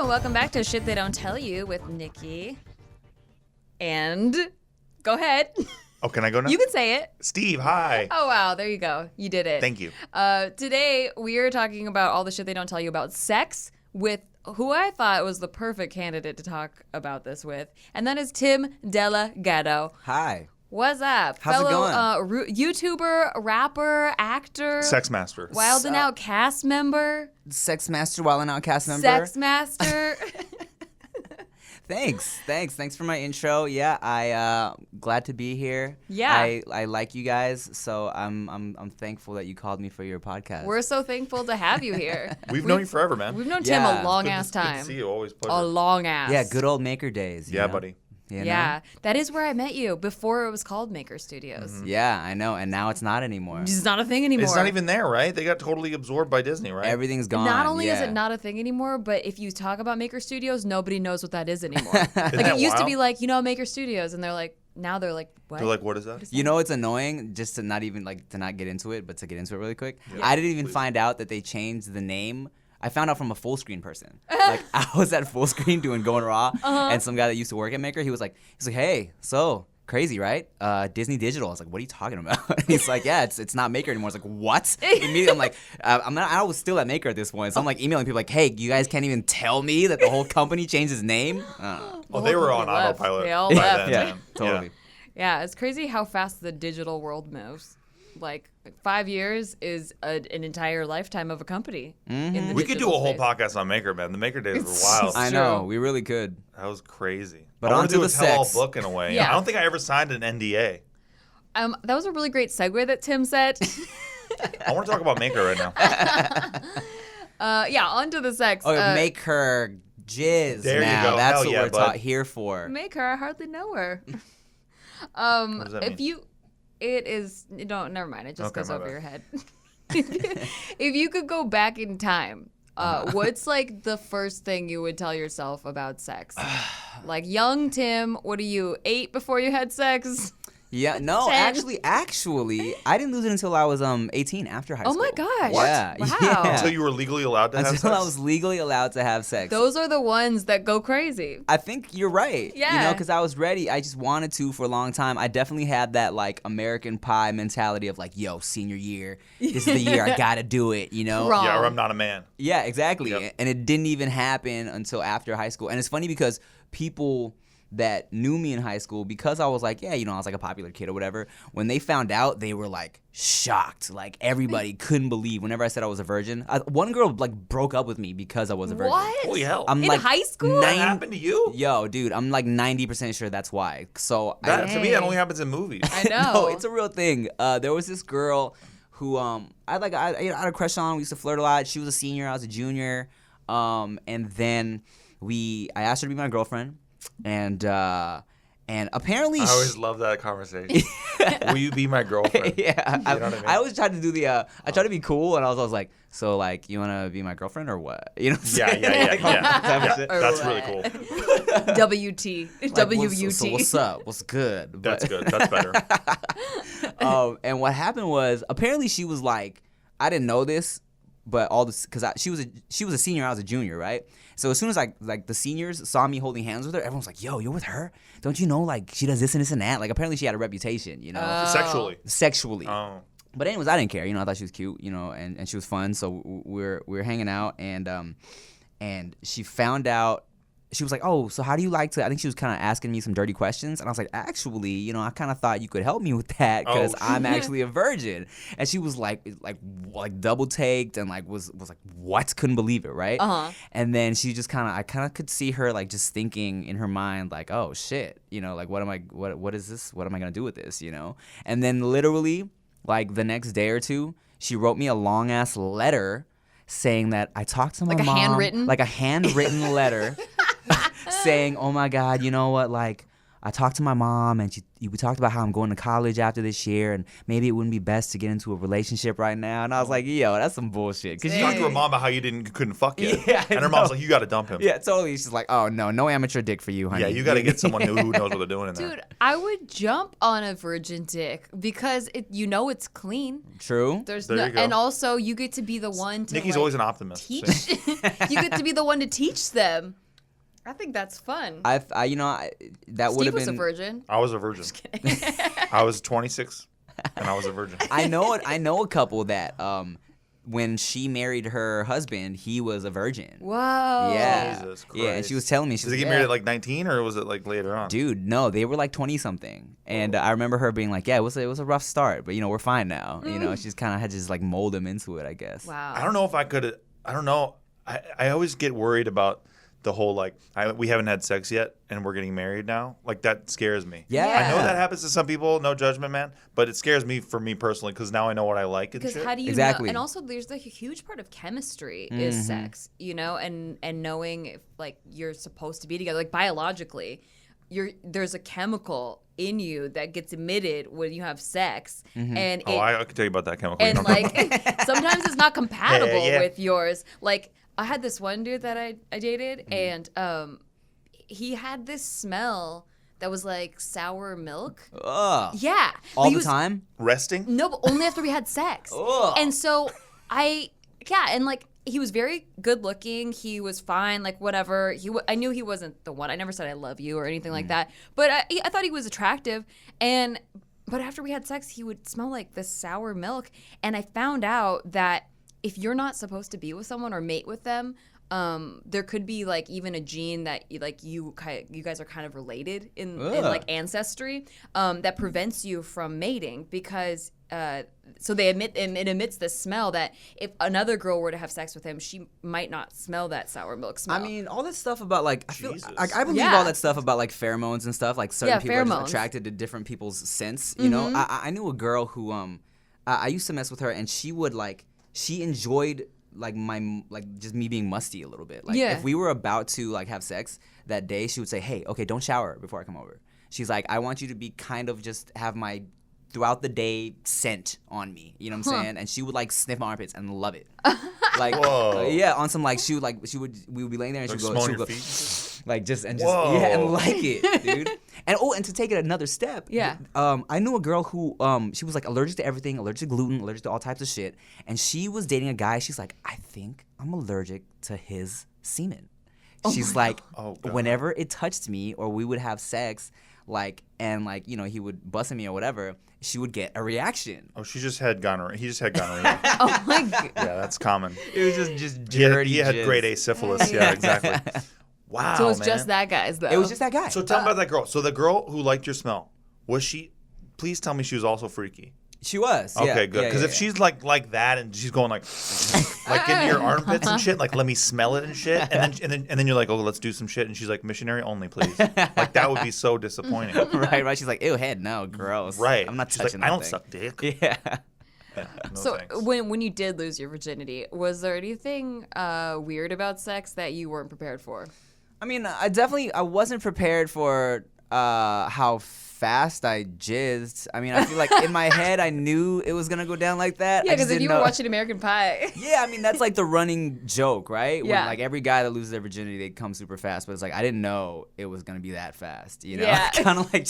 welcome back to Shit They Don't Tell You with Nikki. And go ahead. Oh, can I go now? You can say it. Steve, hi. Oh, wow. There you go. You did it. Thank you. Today, we are talking about all the shit they don't tell you about sex with who I thought was the perfect candidate to talk about this with. And that is Tim Delaghetto. Hi. What's up? How's it Fellow YouTuber, rapper, actor. Sex master. Wild and Out cast member. Sex Master, Wild and Out cast member. Sex master. Thanks for my intro. Yeah, I glad to be here. Yeah. I like you guys, so I'm thankful that you called me for your podcast. We're so thankful to have you here. We've known you forever, man. We've known Tim a long ass Good time. to see you. Always pleasure. A long ass. Yeah, good old Maker days. Yeah, know? buddy. You know? Yeah, that is where I met you before it was called Maker Studios. Mm-hmm. Yeah, I know, and now it's not anymore. It's not a thing anymore. It's not even there, right? They got totally absorbed by Disney, right? Everything's gone. Not only is yeah. it not a thing anymore, but if you talk about Maker Studios, nobody knows what that is anymore. Isn't Like that it used to wild? be like, Maker Studios, and they're like, now they're like, what? They're like, what is that? You know, it's annoying just to not even to not get into it, but to get into it really quick. Yeah. I didn't even find out that they changed the name. I found out from a full screen person. Like I was at full screen doing Going Raw, and some guy that used to work at Maker, he's like, hey, so crazy, right? Disney Digital. I was like, what are you talking about? And he's like, yeah, it's not Maker anymore. I was like, what? Immediately, I'm like, I was still at Maker at this point, so I'm like emailing people like, hey, you guys can't even tell me that the whole company changed its name. Oh, they were on left. autopilot. They all by left. then, Yeah, man. totally. Yeah, it's crazy how fast the digital world moves. Like 5 years is an entire lifetime of a company. In the We could do digital a whole space. podcast on Maker, man. The Maker days were wild. I know, we really could. That was crazy. But I want on to to do a the tell-all sex. book in a way. Yeah. I don't think I ever signed an NDA. That was a really great segue that Tim said. I want to talk about Maker right now. Yeah, on to the sex. Oh, make her jizz There you now. go. That's Hell what yeah, we're bud. here for. Make her. I hardly know her. What does that If mean? you, it is. Don't. Never mind. It just Okay, goes my over bad. your head. If you could go back in time, what's like the first thing you would tell yourself about sex? Like young Tim, what are you, 8 before you had sex? Yeah, no, 10. actually, I didn't lose it until I was 18 after high Oh school. my gosh. Yeah, Wow. yeah. Until you were legally allowed to have Until sex? I was legally allowed to have sex. Those are the ones that go crazy. I think you're right. You Yeah. know, because I was ready. I just wanted to for a long time. I definitely had that like American Pie mentality of like, yo, senior year, this is the year I gotta do it. You know? Wrong. Yeah, or I'm not a man. Yeah, exactly. Yep. And it didn't even happen until after high school. And it's funny because people that knew me in high school, because I was like, yeah, you know, I was like a popular kid or whatever, when they found out, they were like shocked. Like everybody couldn't believe whenever I said I was a virgin. One girl like broke up with me because I was a virgin. What? Holy hell. I'm In like high school? That happened to you? Yo, dude, I'm like 90% sure that's why. So That, to me, that Dang. only happens in movies. I know. no, it's a real thing. There was this girl who I had a crush on. We used to flirt a lot. She was a senior, I was a junior. And then I asked her to be my girlfriend, and apparently I always love that conversation. Will you be my girlfriend? yeah, You know what I mean? I always tried to do I tried to be cool, and I was always like, so like, you want to be my girlfriend or what? You know what I'm Yeah, saying? yeah, Like, yeah. type of Yeah, shit. that's really cool. WT. Like, WUT. So what's up? What's good? That's But- good. That's better. And what happened was apparently she was like, I didn't know this, but all this because she was a senior, I was a junior, right? So as soon as like the seniors saw me holding hands with her, everyone was like, "Yo, you're with her? Don't you know like she does this and this and that?" Like apparently she had a reputation, you know, sexually. Oh. But anyways, I didn't care, you know. I thought she was cute, you know, and she was fun. So we're hanging out, and she found out. She was like, "Oh, so how do you like to?" I think she was kind of asking me some dirty questions, and I was like, "Actually, you know, I kind of thought you could help me with that because Oh, I'm actually a virgin." And she was like double taked and like was like, "What?" Couldn't believe it, right? And then she just I kind of could see her like just thinking in her mind like, "Oh shit, you know, like what is this? What am I gonna do with this?" You know? And then literally like the next day or two, she wrote me a long ass letter saying that I talked to my Like a mom, handwritten? like a handwritten letter. Saying, "Oh my God, you know what? Like, I talked to my mom, and we talked about how I'm going to college after this year, and maybe it wouldn't be best to get into a relationship right now. And I was like, yo, that's some bullshit. You talked to her mom about how you couldn't fuck yet. Yeah, and her mom's like, you got to dump him. Yeah, totally. She's like, oh, no amateur dick for you, honey. Yeah, you got to get someone who knows what they're doing in there. Dude, I would jump on a virgin dick because it's clean. True. There you go. And also you get to be the one to Nikki's always an optimist. teach. You get to be the one to teach them. I think that's fun. That would have Steve been. was a virgin. I was a virgin. Just kidding. I was 26, and I was a virgin. I know a couple that when she married her husband, he was a virgin. Whoa. Yeah. Jesus Christ. Yeah, and she was telling me, Did they get married at like 19, or was it like later on? Dude, no, they were like 20-something. And I remember her being like, yeah, it was a rough start, but, we're fine now. She's kind of had to just like mold him into it, I guess. Wow. I don't know if I could. I don't know. I always get worried about the whole like we haven't had sex yet and we're getting married now. Like that scares me. Yeah. I know that happens to some people. No judgment, man. But it scares me for me personally because now I know what I like and Because shit. how do you Exactly. know? And also, there's like a huge part of chemistry is sex, and knowing if like you're supposed to be together, like biologically, there's a chemical in you that gets emitted when you have sex, and I can tell you about that chemical. and like sometimes it's not compatible Yeah. with yours. Like I had this one dude that I dated, and he had this smell that was like sour milk. Ugh. Yeah, All But he the was- time? Resting? No, but only after we had sex. Ugh. And so and like he was very good looking. He was fine, like whatever. I knew he wasn't the one. I never said I love you or anything like that. But I thought he was attractive. But after we had sex, he would smell like this sour milk. And I found out that if you're not supposed to be with someone or mate with them, there could be like even a gene that like you guys are kind of related in like ancestry that prevents you from mating because so it emits this smell that if another girl were to have sex with him, she might not smell that sour milk smell. I mean, all that stuff about like I feel Jesus. like I believe Yeah. all that stuff about like pheromones and stuff. Like certain people are pheromones. just attracted to different people's scents. You know, I knew a girl who I used to mess with her, and she enjoyed like just me being musty a little bit. Like Yeah. if we were about to like have sex that day, she would say, "Hey, okay, don't shower before I come over." She's like, "I want you to be kind of just have my throughout the day scent on me." You know what I'm saying? And she would like sniff my armpits and love it. Like Whoa. yeah, on some like we would be laying there and Like she would smelling go your feet? like just Whoa. yeah, and like it, dude. And to take it another step, Yeah. I knew a girl who she was like allergic to everything, allergic to gluten, allergic to all types of shit, and she was dating a guy. She's like, I think I'm allergic to his semen. She's like, Oh, God. whenever it touched me or we would have sex, like and like he would bust at me or whatever, she would get a reaction. Oh, she just had gonorrhea. He just had gonorrhea. oh my god. Yeah, that's common. It was just He had grade A syphilis. Yeah, exactly. Wow, So it's man. just that guy's though. It was just that guy. So tell me about that girl. So the girl who liked your smell, was she? Please tell me she was also freaky. She was. Yeah, Okay, good. yeah, Because yeah, if yeah. she's like that and she's going like into your armpits and shit, like let me smell it and shit, and then you're like, oh, let's do some shit, and she's like, missionary only, please. Like that would be so disappointing. right. She's like, ew, head, no, gross. Right. I'm not She's touching like, I don't that suck dick. thing. Yeah. Yeah, no So thanks. when you did lose your virginity, was there anything weird about sex that you weren't prepared for? I mean, I wasn't prepared for how fast I jizzed. I mean, I feel like in my head I knew it was gonna go down like that. Yeah, I just because if didn't you know. were watching American Pie. Yeah, I mean that's like the running joke, right? Yeah. When, like every guy that loses their virginity, they come super fast. But it's like I didn't know it was gonna be that fast. You know, Yeah. kind of like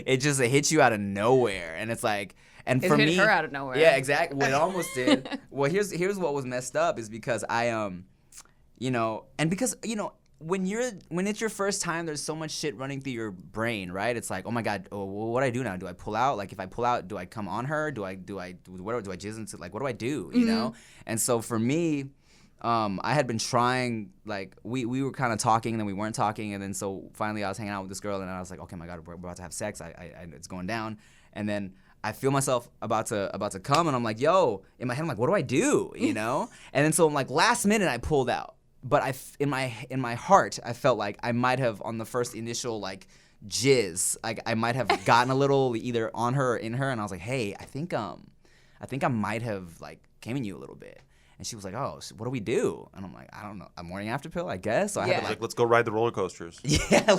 it hits you out of nowhere, and it's like. And It for hit me, her out of nowhere. Yeah, exactly. Well, it almost did. Well, here's what was messed up is because I and because when it's your first time, there's so much shit running through your brain, right? It's like, oh my god, what do I do now? Do I pull out? Like if I pull out, do I come on her? Do I jizz into, like, what do I do? You know? And so for me, I had been trying, like we were kind of talking and then we weren't talking, and then so finally I was hanging out with this girl and I was like, okay, my god, we're about to have sex. I it's going down, and then I feel myself about to come, and I'm like, yo, in my head, I'm like, what do I do? You know? And then so I'm like, last minute I pulled out. But in my heart, I felt like I might have, on the first initial like jizz, like I might have gotten a little either on her or in her, and I was like, hey, I think I might have like came in you a little bit. And she was like, oh, what do we do? And I'm like, I don't know. A morning after pill, I guess. So I had Yeah. to Like, let's go ride the roller coasters. yeah,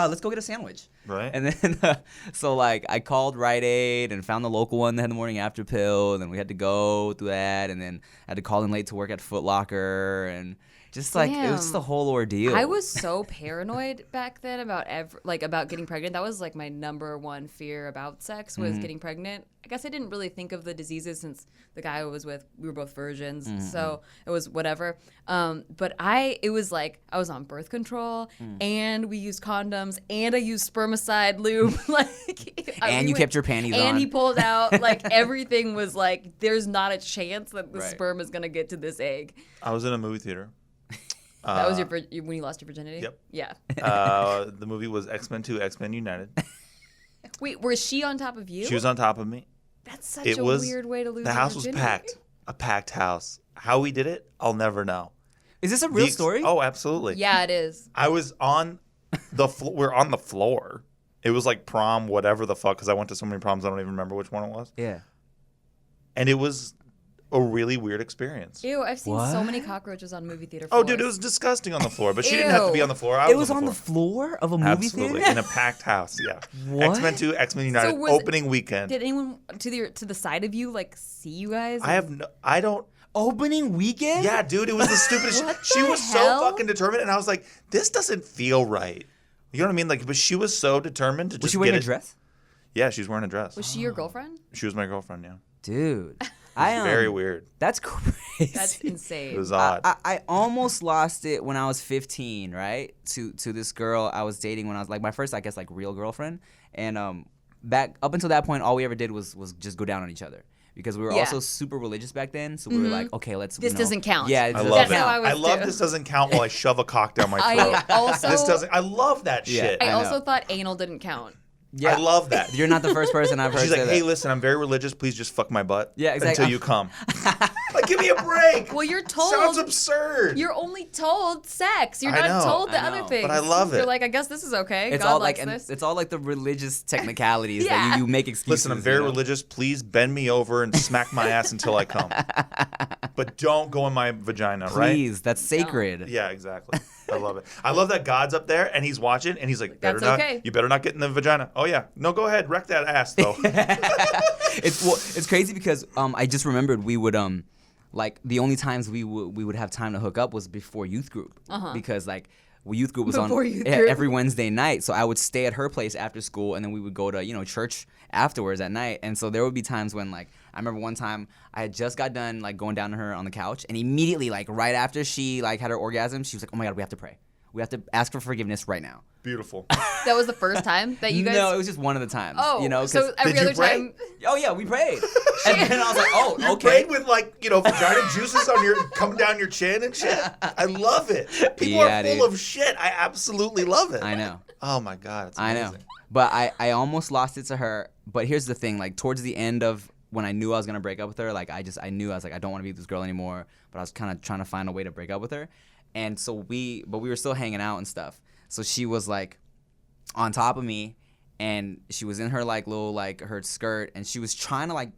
let's go get a sandwich. Right. And then, so like I called Rite Aid and found the local one that had the morning after pill. And then we had to go through that. And then I had to call in late to work at Foot Locker. And just like, it was just a whole ordeal. I was so paranoid back then about about getting pregnant. That was like my number one fear about sex was getting pregnant. I guess I didn't really think of the diseases since the guy I was with, we were both virgins, so it was whatever. But it was like I was on birth control, and we used condoms, and I used spermicide lube, and you kept your panties on. and he pulled out. Like everything was like, there's not a chance that the Right. sperm is gonna get to this egg. I was in a movie theater. That was when you lost your virginity. Yep. Yeah. The movie was X-Men 2, X-Men United. Wait, was she on top of you? She was on top of me. That's such It a was weird way to lose the your house was virginity. packed. A packed house. How we did it, I'll never know. Is this a real story? Oh, absolutely. Yeah, it is. I was on the we're on the floor. It was like prom, whatever the fuck, because I went to so many proms, I don't even remember which one it was. Yeah. And it was a really weird experience. Ew, I've seen so What? many cockroaches on movie theater Oh, floors. dude, it was disgusting on the floor. But she didn't have to be Ew. on the floor. I It was on the the floor. floor of a movie Absolutely. theater? In a packed house, yeah. What? X-Men 2, X-Men United, was- opening weekend. Did anyone to the side of you like see you guys? I don't. Opening weekend? Yeah, dude, it was the stupidest. What She the was hell? so fucking determined, and I was like, this doesn't feel right. You know what I mean? Like, but she was so determined to just Was she wearing get a it. dress? Yeah, she was wearing a dress. Was she your girlfriend? She was my girlfriend, yeah. Dude. I Very weird. That's crazy. That's insane. It was odd. I almost lost it when I was 15, right? To this girl I was dating when I was like my first, I guess, like real girlfriend. And back up until that point, all we ever did was just go down on each other because we were Yeah. also super religious back then. So we were like, okay, let's. This doesn't count. Yeah, I this love That's it. how I was I love too. this doesn't count while I shove a cock down my I throat. also This doesn't. I love that Yeah. shit. I I also know. thought anal didn't count. Yeah. I love that. You're not the first person I've heard She's say like, that. hey, listen, I'm very religious. Please just fuck my butt. Yeah, exactly. Until you come. Like, give me a break. Well, you're told. Sounds absurd. You're only told sex. You're I not know, told the I other know. things. But I love You're it. like, I guess this is okay. It's God all likes like, and this. it's all like the religious technicalities Yeah. that you make excuses. Listen, I'm very you know? religious. Please bend me over and smack my ass until I come. But don't go in my vagina, right? Please, that's sacred. Yeah, exactly. I love it. I love that God's up there and he's watching and he's like, That's better not. okay. You better not get in the vagina. Oh yeah. No, go ahead. Wreck that ass though. It's crazy because I just remembered we would like the only times we would have time to hook up was before youth group because like youth group was Before on youth group. every Wednesday night, so I would stay at her place after school and then we would go to church afterwards at night. And so there would be times when like I remember one time I had just got done like going down to her on the couch and immediately like right after she like had her orgasm she was like, oh my God, we have to pray. We have to ask for forgiveness right now. Beautiful. That was the first time that you guys. No, it was just one of the times. Oh, you know, 'cause- so every Did you other pray? time. oh yeah, we prayed. And then I was like, oh, You okay. prayed with like, vagina juices on your coming down your chin and shit. I love it. People Yeah, are full dude. of shit. I absolutely love it. I know. Oh my God, it's I amazing. know. But I almost lost it to her. But here's the thing, like towards the end of when I knew I was gonna break up with her, like I knew I was like, I don't want to be with this girl anymore. But I was kind of trying to find a way to break up with her. And so we were still hanging out and stuff. So she was like on top of me and she was in her like little like her skirt and she was trying to like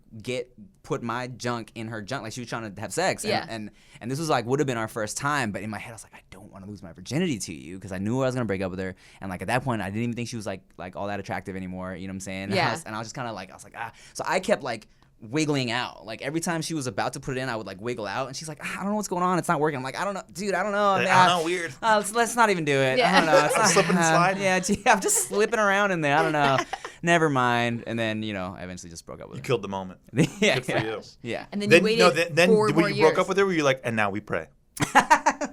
put my junk in her junk, like she was trying to have sex. Yeah. And this was like would have been our first time, but in my head I was like, I don't want to lose my virginity to you because I knew I was gonna break up with her. And like at that point I didn't even think she was like all that attractive anymore. You know what I'm saying? And Yeah. I was just kind of like ah. So I kept like wiggling out. Like every time she was about to put it in, I would like wiggle out, and she's like, I don't know what's going on. It's not working. I'm like, I don't know, dude. I don't know. I don't know, weird. Let's not even do it. Yeah. I don't know. It's not, Slip and slide? Yeah, gee, I'm just slipping around in there. I don't know. Never mind. And then I eventually just broke up with You her. killed the moment. Yeah, Good for you. Yeah. And then you waited then 4 when more you years. broke up with her, were you like, and now we pray?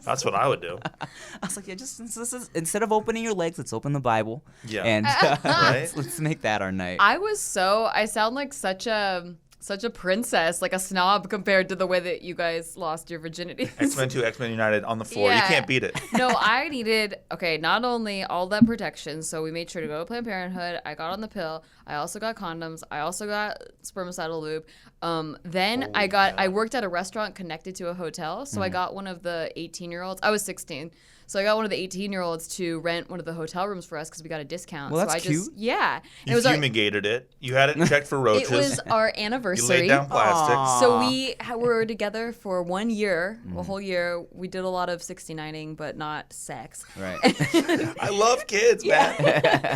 That's what I would do. I was like, yeah, just instead of opening your legs, let's open the Bible. Yeah. And Right? let's make that our night. I sound like such a princess, like a snob compared to the way that you guys lost your virginity. X-Men 2, X-Men United on the floor. You Yeah. can't beat it. No, I needed, not only all that protection, so we made sure to go to Planned Parenthood. I got on the pill. I also got condoms. I also got spermicidal lube. Then I worked at a restaurant connected to a hotel, so I got one of the 18-year-olds. I was 16. So I got one of the 18-year-olds to rent one of the hotel rooms for us because we got a discount. Well, so that's I just, cute. Yeah. You fumigated it. You had it checked for roaches. It was our You anniversary. laid down plastic. So we were together for 1 year, a whole year. We did a lot of 69ing, but not sex. Right. I love kids, man.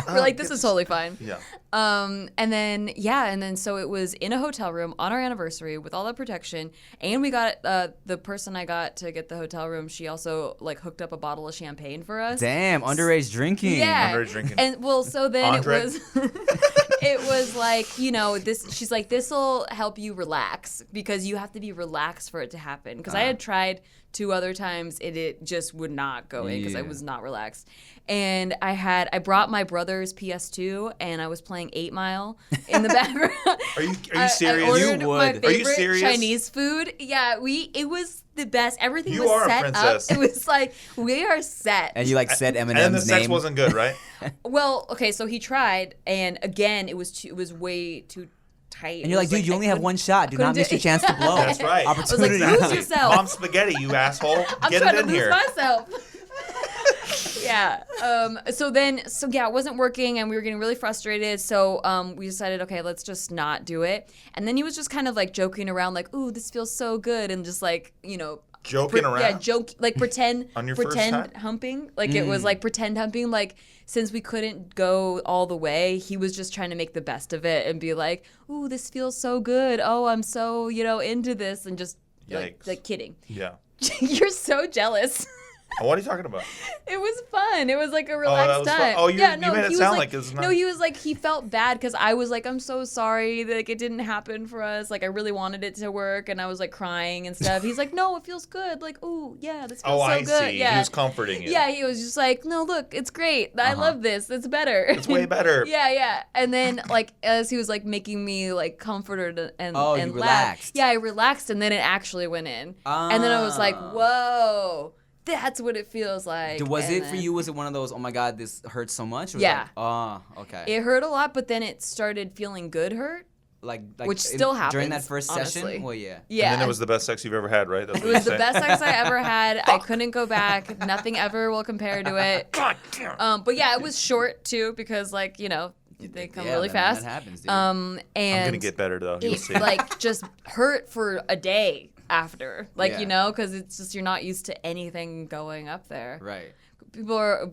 We're like, this is totally fine. Yeah. And then so it was in a hotel room on our anniversary with all that protection, and we got the person I got to get the hotel room. She also like hooked up a bottle of champagne for us. Damn, underage drinking. Yeah. Underage drinking. And so then Andre? it was like, this. She's like, this will help you relax because you have to be relaxed for it to happen. Because I had tried 2 other times and it just would not go in because I was not relaxed. And I brought my brother's PS2 and I was playing 8 Mile in the background. Are you serious? I ordered You my would. Are you favorite serious? Chinese food. Yeah, it was the best. Everything You was are a set princess. up. It was like, we are set. And you like said And then the Eminem's sex name. wasn't good, right? Well, okay, so he tried, and again, it was way too tight. And you're like, dude, you only have one shot. Do not miss your chance to blow. That's right. I was like, Opportunity. lose Exactly. yourself. Mom spaghetti, you asshole. I'm Get trying it to in lose here. myself. Yeah. So it wasn't working, and we were getting really frustrated. So we decided, okay, let's just not do it. And then he was just kind of like joking around, like, "Ooh, this feels so good," and just like, Joking around? Yeah, like pretend On your first pretend time? humping. Like it was like pretend humping. Like since we couldn't go all the way, he was just trying to make the best of it and be like, "Ooh, this feels so good. Oh, I'm so into this," and just like kidding. Yeah. You're so jealous. What are you talking about? It was fun. It was like a relaxed was fun. time. Oh, you made it he was sound like it's not- No, he was like, he felt bad because I was like, I'm so sorry that like, it didn't happen for us. Like, I really wanted it to work, and I was like crying and stuff. He's like, no, it feels good. Like, ooh, yeah, this feels so I good. see. Yeah. He was comforting you. Yeah, he was just like, no, look, it's great. I love this. It's better. It's way better. Yeah. And then like as he was like making me like comforted and Oh, you laugh, relaxed. yeah, I relaxed, and then it actually went in. And then I was like, whoa. That's what it feels like. Was And it for then- you? Was it one of those, oh my God, this hurts so much? Or was Yeah. It like, oh, okay. It hurt a lot, but then it started feeling good hurt. like which still during that happens, first honestly. session? Well, yeah. Yeah. And then it was the best sex you've ever had, right? That's It what was you the say. best sex I ever had. I couldn't go back. Nothing ever will compare to it. God damn. But yeah, it was short too because like, they come really that fast. happens, dude. And I'm gonna get better though. You'll it see. like just hurt for a day after. Like, Yeah. because it's just you're not used to anything going up there. Right.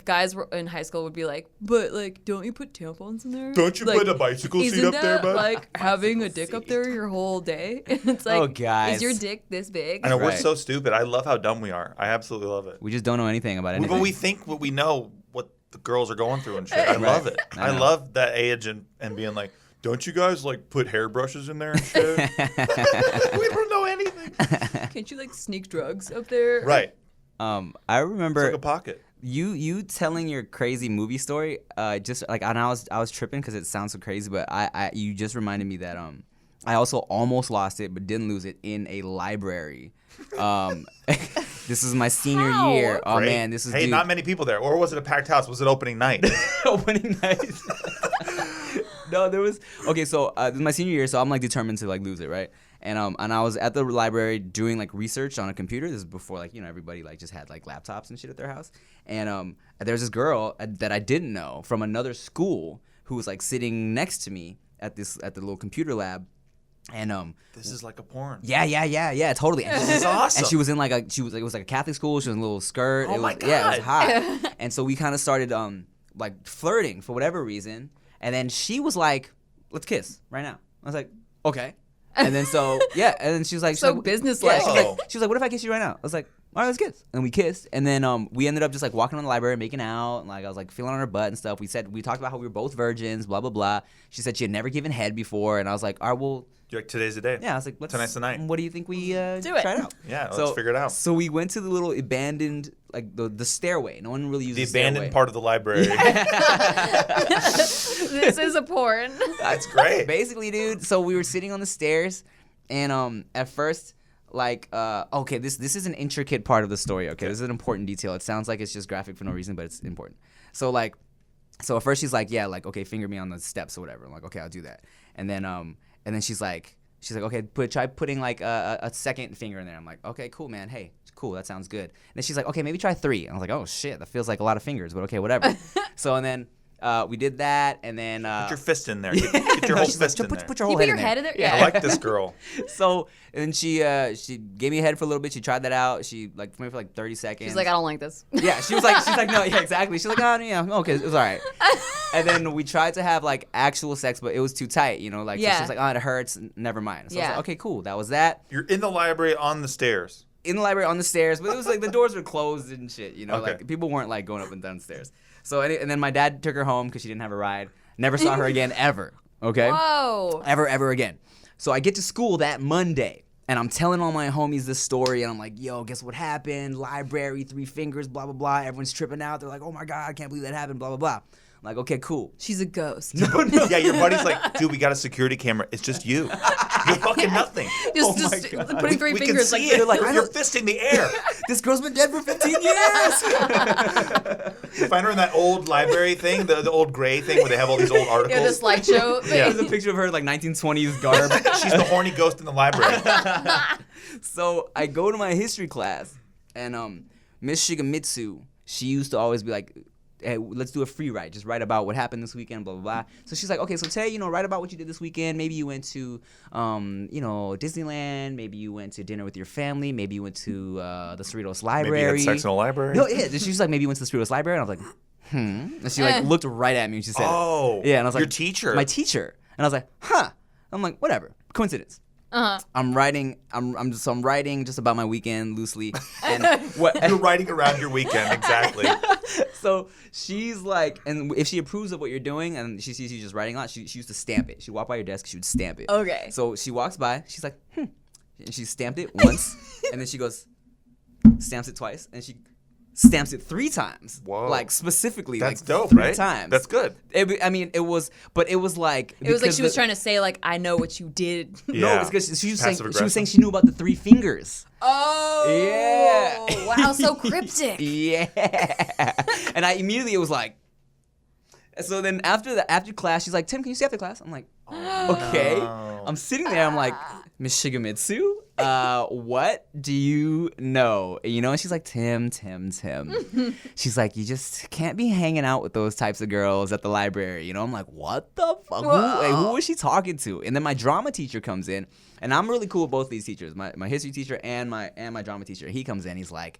Guys were in high school would be like, but like, don't you put tampons in there? Don't you Like, put a bicycle seat isn't up there, that bud? like having a dick up there your whole day? It's like, Oh, guys. is your dick this big? I know we're Right. so stupid. I love how dumb we are. I absolutely love it. We just don't know anything about anything. But we think what we know, what the girls are going through and shit. I love it. I I know. love that age and being like, don't you guys like put hairbrushes in there and shit? We don't know anything. Can't you like sneak drugs up there? Right. I remember It's like a pocket. you telling your crazy movie story. Just like, and I was tripping because it sounds so crazy, but you just reminded me that I also almost lost it, but didn't lose it in a library. This is my senior How? year. Oh Great. man, this is Hey, dude, not many people there. Or was it a packed house? Was it opening night? opening night. No, there was. Okay, so this is my senior year, so I'm like determined to like lose it, right? And I was at the library doing like research on a computer. This is before like everybody like just had like laptops and shit at their house. And there's this girl that I didn't know from another school who was like sitting next to me at the little computer lab. And This is like a porn. yeah, totally. And This is awesome. And she was in like it was like a Catholic school. She was in a little skirt. Oh it my was, Yeah, it was God. hot. And so we kind of started like flirting for whatever reason. And then she was like, "Let's kiss right now." I was like, "Okay." And then and then she was like, So she's like, businesslike. Whoa. she was like, "What if I kiss you right now?" I was like, "All right, let's kiss." And we kissed. And then we ended up just like walking around the library, making out, and like I was like feeling on her butt and stuff. We talked about how we were both virgins, blah blah blah. She said she had never given head before, and I was like, "All right, well." You're like, today's the day. Yeah, I was like, Tonight's the night. What do you think we it. try it out? Yeah, let's figure it out. So we went to the little abandoned, like the stairway. No one really The uses abandoned part of the library. This is a porn. That's great. Basically, dude. So we were sitting on the stairs, and at first, like, okay, this is an intricate part of the story. Okay, this is an important detail. It sounds like it's just graphic for no reason, but it's important. So at first she's like, yeah, like, okay, finger me on the steps or whatever. I'm like, okay, I'll do that. And then she's like, She's like, okay, try putting like a second finger in there. I'm like, okay, cool, man. Hey, cool, that sounds good. And then she's like, okay, maybe try 3. And I was like, oh shit, that feels like a lot of fingers, but okay, whatever. So and then we did that, and then Put your fist in there. Get your whole she's like, fist in there. Put your You whole put head your in there. head in there? Yeah. I like this girl. So and then she gave me a head for a little bit. She tried that out. She like for me for like 30 seconds. She's like, I don't like this. Yeah, she's like, no, yeah, exactly. She's like, oh, yeah, okay, it was all right. And then we tried to have like actual sex, but it was too tight, you know, like so Yeah. she's like, oh, it hurts, never mind. So I was Yeah. like, okay, cool, that was that. You're in the library on the stairs. In the library on the stairs, but it was like the doors were closed and shit, you know, Okay. like people weren't like going up and down the stairs. So and then my dad took her home because she didn't have a ride. Never saw her again ever. Okay. Whoa. Ever again. So I get to school that Monday, and I'm telling all my homies this story, and I'm like, yo, guess what happened? Library, 3 fingers, blah, blah, blah. Everyone's tripping out. They're like, oh my God, I can't believe that happened, blah, blah, blah. I'm like, okay, cool. She's a ghost. Yeah, your buddy's like, dude, we got a security camera. It's just you. You're fucking nothing. Just, Oh my just God. putting 3 We fingers can see like it. Like, You're fisting the air. This girl's been dead for 15 years. You find her in that old library thing, the old gray thing where they have all these old articles. Yeah, the slideshow thing. Yeah. There's a picture of her like 1920s garb. She's the horny ghost in the library. So I go to my history class, and Miss Shigemitsu, she used to always be like, hey, let's do a free write. Just write about what happened this weekend, blah, blah, blah. So she's like, okay, so today, write about what you did this weekend. Maybe you went to, Disneyland. Maybe you went to dinner with your family. Maybe you went to the Cerritos Library. Maybe you had sex in a library. No, yeah. She's like, maybe you went to the Cerritos Library. And I was like, And she like looked right at me and she said, Oh, yeah. And I was like, your teacher. My teacher. And I was like, huh. I'm like, whatever. Coincidence. I'm writing just about my weekend loosely, and You're writing around your weekend, exactly. So she's like, and if she approves of what you're doing, and she sees you just writing a lot, she used to stamp it. She'd walk by your desk, she would stamp it. Okay. So she walks by, she's like, and she stamped it once, and then she goes, stamps it twice, and she stamps it 3 times. Whoa. Like specifically, That's like dope, 3 right? times. That's good. It was like It was like she was trying to say, like, I know what you did. No, Yeah. it's because she was Passive-aggressive. saying she knew about the 3 fingers. Oh. Yeah. Wow, so cryptic. Yeah. And I immediately was like, so then after class, she's like, Tim, can you stay after class? I'm like, okay. no. I'm sitting there, I'm like, Miss Shigemitsu, what do you know? And she's like, Tim. She's like, you just can't be hanging out with those types of girls at the library. I'm like, what the fuck? Who was she talking to? And then my drama teacher comes in, and I'm really cool with both these teachers, my history teacher and my drama teacher. He comes in, he's like,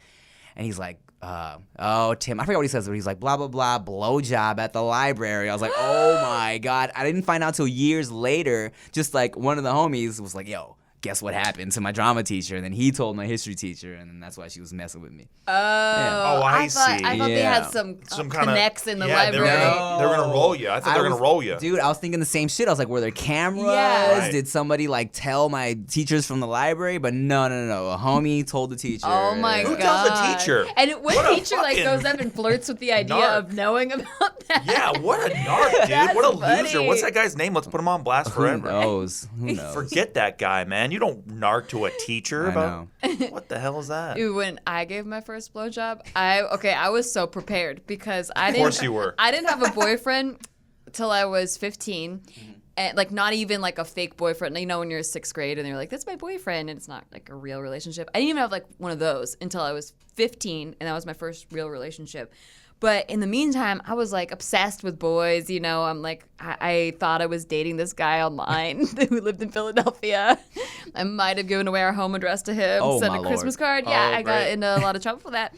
oh, Tim, I forgot what he says, but he's like, blah, blah, blah, blowjob at the library. I was like, oh my God. I didn't find out till years later, just like one of the homies was like, yo, guess what happened to my drama teacher? And then he told my history teacher, and then that's why she was messing with me. Oh, Oh, I thought, see. I thought they Yeah. had some Some connects in the They're library. gonna roll you. I thought they were gonna roll you. Dude, I was thinking the same shit. I was like, were there cameras? Yeah. Right. Did somebody like tell my teachers from the library? But no. A homie told the teacher. Oh my Who god! tells the teacher? And what What a teacher fucking goes up and flirts with the idea narc. of knowing about that? Yeah, what a narc, dude. That's What a funny. loser. What's that guy's name? Let's put him on blast Who forever. knows? Who knows? Forget that guy, man. You don't narc to a teacher I about what the hell is that? Dude, when I gave my first blowjob, I was so prepared because I didn't. Of course you were. I didn't have a boyfriend till I was 15. And like not even like a fake boyfriend. When you're in 6th grade and you're like, that's my boyfriend, and it's not like a real relationship. I didn't even have like one of those until I was 15, and that was my first real relationship. But in the meantime, I was like obsessed with boys. I'm like, I thought I was dating this guy online who lived in Philadelphia. I might have given away our home address to him, Oh, sent my a Lord. Christmas card. Yeah, Oh, I got great. into a lot of trouble for that.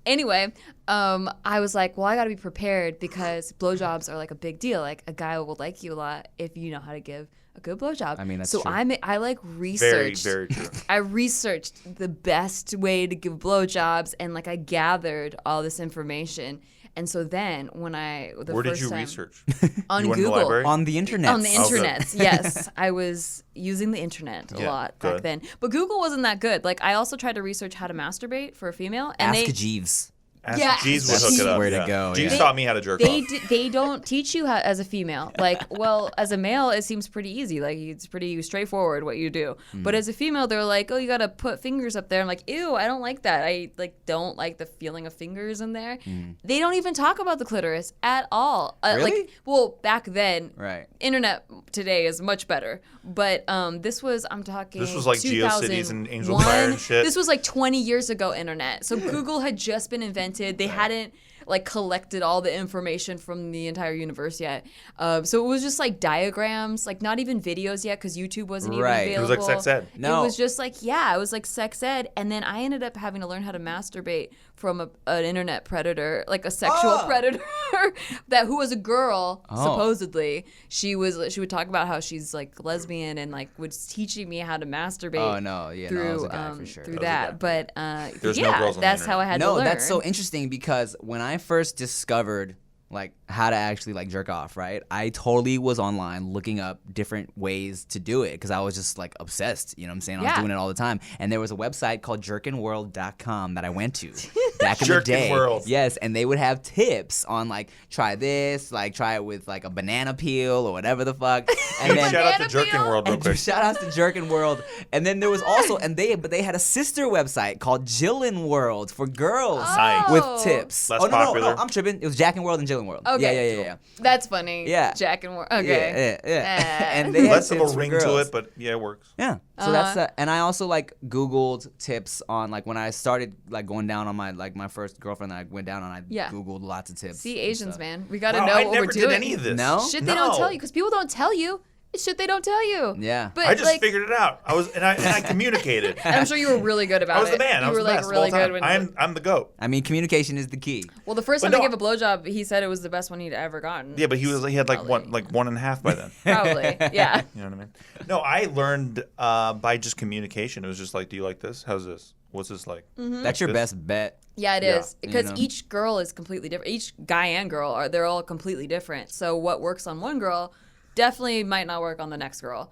Anyway, I was like, well, I got to be prepared because blowjobs are like a big deal. Like a guy will like you a lot if you know how to give a good blowjob. I mean, that's so true. I like Very, researched. very true. I researched the best way to give blowjobs, and like I gathered all this information. And so then when Where did you research? On You went in the Google. library? On the internet. On the Oh, good. internet, yes. I was using the internet a Yeah, lot back good. then. But Google wasn't that good. Like I also tried to research how to masturbate for a female. And Ask they, Jeeves. Ask Yes. Jeez would That's hook it up. where to go, Jeez yeah. taught me how to jerk off. They don't teach you how as a female. Like, well, as a male, it seems pretty easy. Like, it's pretty straightforward what you do. But as a female, they're like, oh, you got to put fingers up there. I'm like, ew, I don't like that. I don't like the feeling of fingers in there. They don't even talk about the clitoris at all. Really? Like, well, back then, Right. internet today is much better. But this was, I'm talking, This was like GeoCities and Angel Fire and shit. This was like 20 years ago internet. So Google had just been invented. They hadn't like collected all the information from the entire universe yet. So it was just like diagrams, like not even videos yet because YouTube wasn't Right. even It was available. like sex ed. No. It was just like, yeah, it was like sex ed. And then I ended up having to learn how to masturbate from an internet predator, like a sexual predator who was a girl, supposedly. She would talk about how she's like lesbian and like was teaching me how to masturbate. Oh, no. Yeah, no, that was Through, a guy for sure. through That was a that. But There's no yeah, girls on the that's internet. how I had to No, learn. that's so interesting because when I first discovered like how to actually like jerk off, right? I totally was online looking up different ways to do it because I was just like obsessed, you know what I'm saying? I was Yeah. doing it all the time. And there was a website called jerkinworld.com that I went to back in the day. Jerkinworld. Yes, and they would have tips on like try this, like try it with like a banana peel or whatever the fuck. And Dude, then shout out to Banana Jerkin peel? World real and quick. shout outs to Jerkin World. And then there was also but they had a sister website called Jillin World for girls Nice. with Oh. tips. Less oh no, popular. no, I'm tripping. It was Jack and World and Jillin World. Okay. Yeah. That's funny. Yeah. Jack and War. Okay. Yeah. And they had Less of tips a for ring girls. to it, but yeah, it works. Yeah. So that's and I also like Googled tips on like when I started like going down on my first girlfriend that I went down on. I Yeah. Googled lots of tips. See, and Asians, stuff. man. We got to Wow, know I what never we're did doing. any of this. No? Shit they don't No. tell you because people don't tell you. It's shit they don't tell you. Yeah. But I just like, figured it out. I communicated. and I'm sure you were really good about I was it. the man. I You was were the like best really of all good time. when I'm the goat. I mean, communication is the key. Well, the first But time no, I gave a blowjob, he said it was the best one he'd ever gotten. Yeah, but he had like Probably. one and a half by then. Probably. Yeah. You know what I mean? No, I learned by just communication. It was just like, do you like this? How's this? What's this like? That's your This- best bet. Yeah, it Yeah. is because You know? each girl is completely different. Each guy and girl they're all completely different. So what works on one girl definitely might not work on the next girl.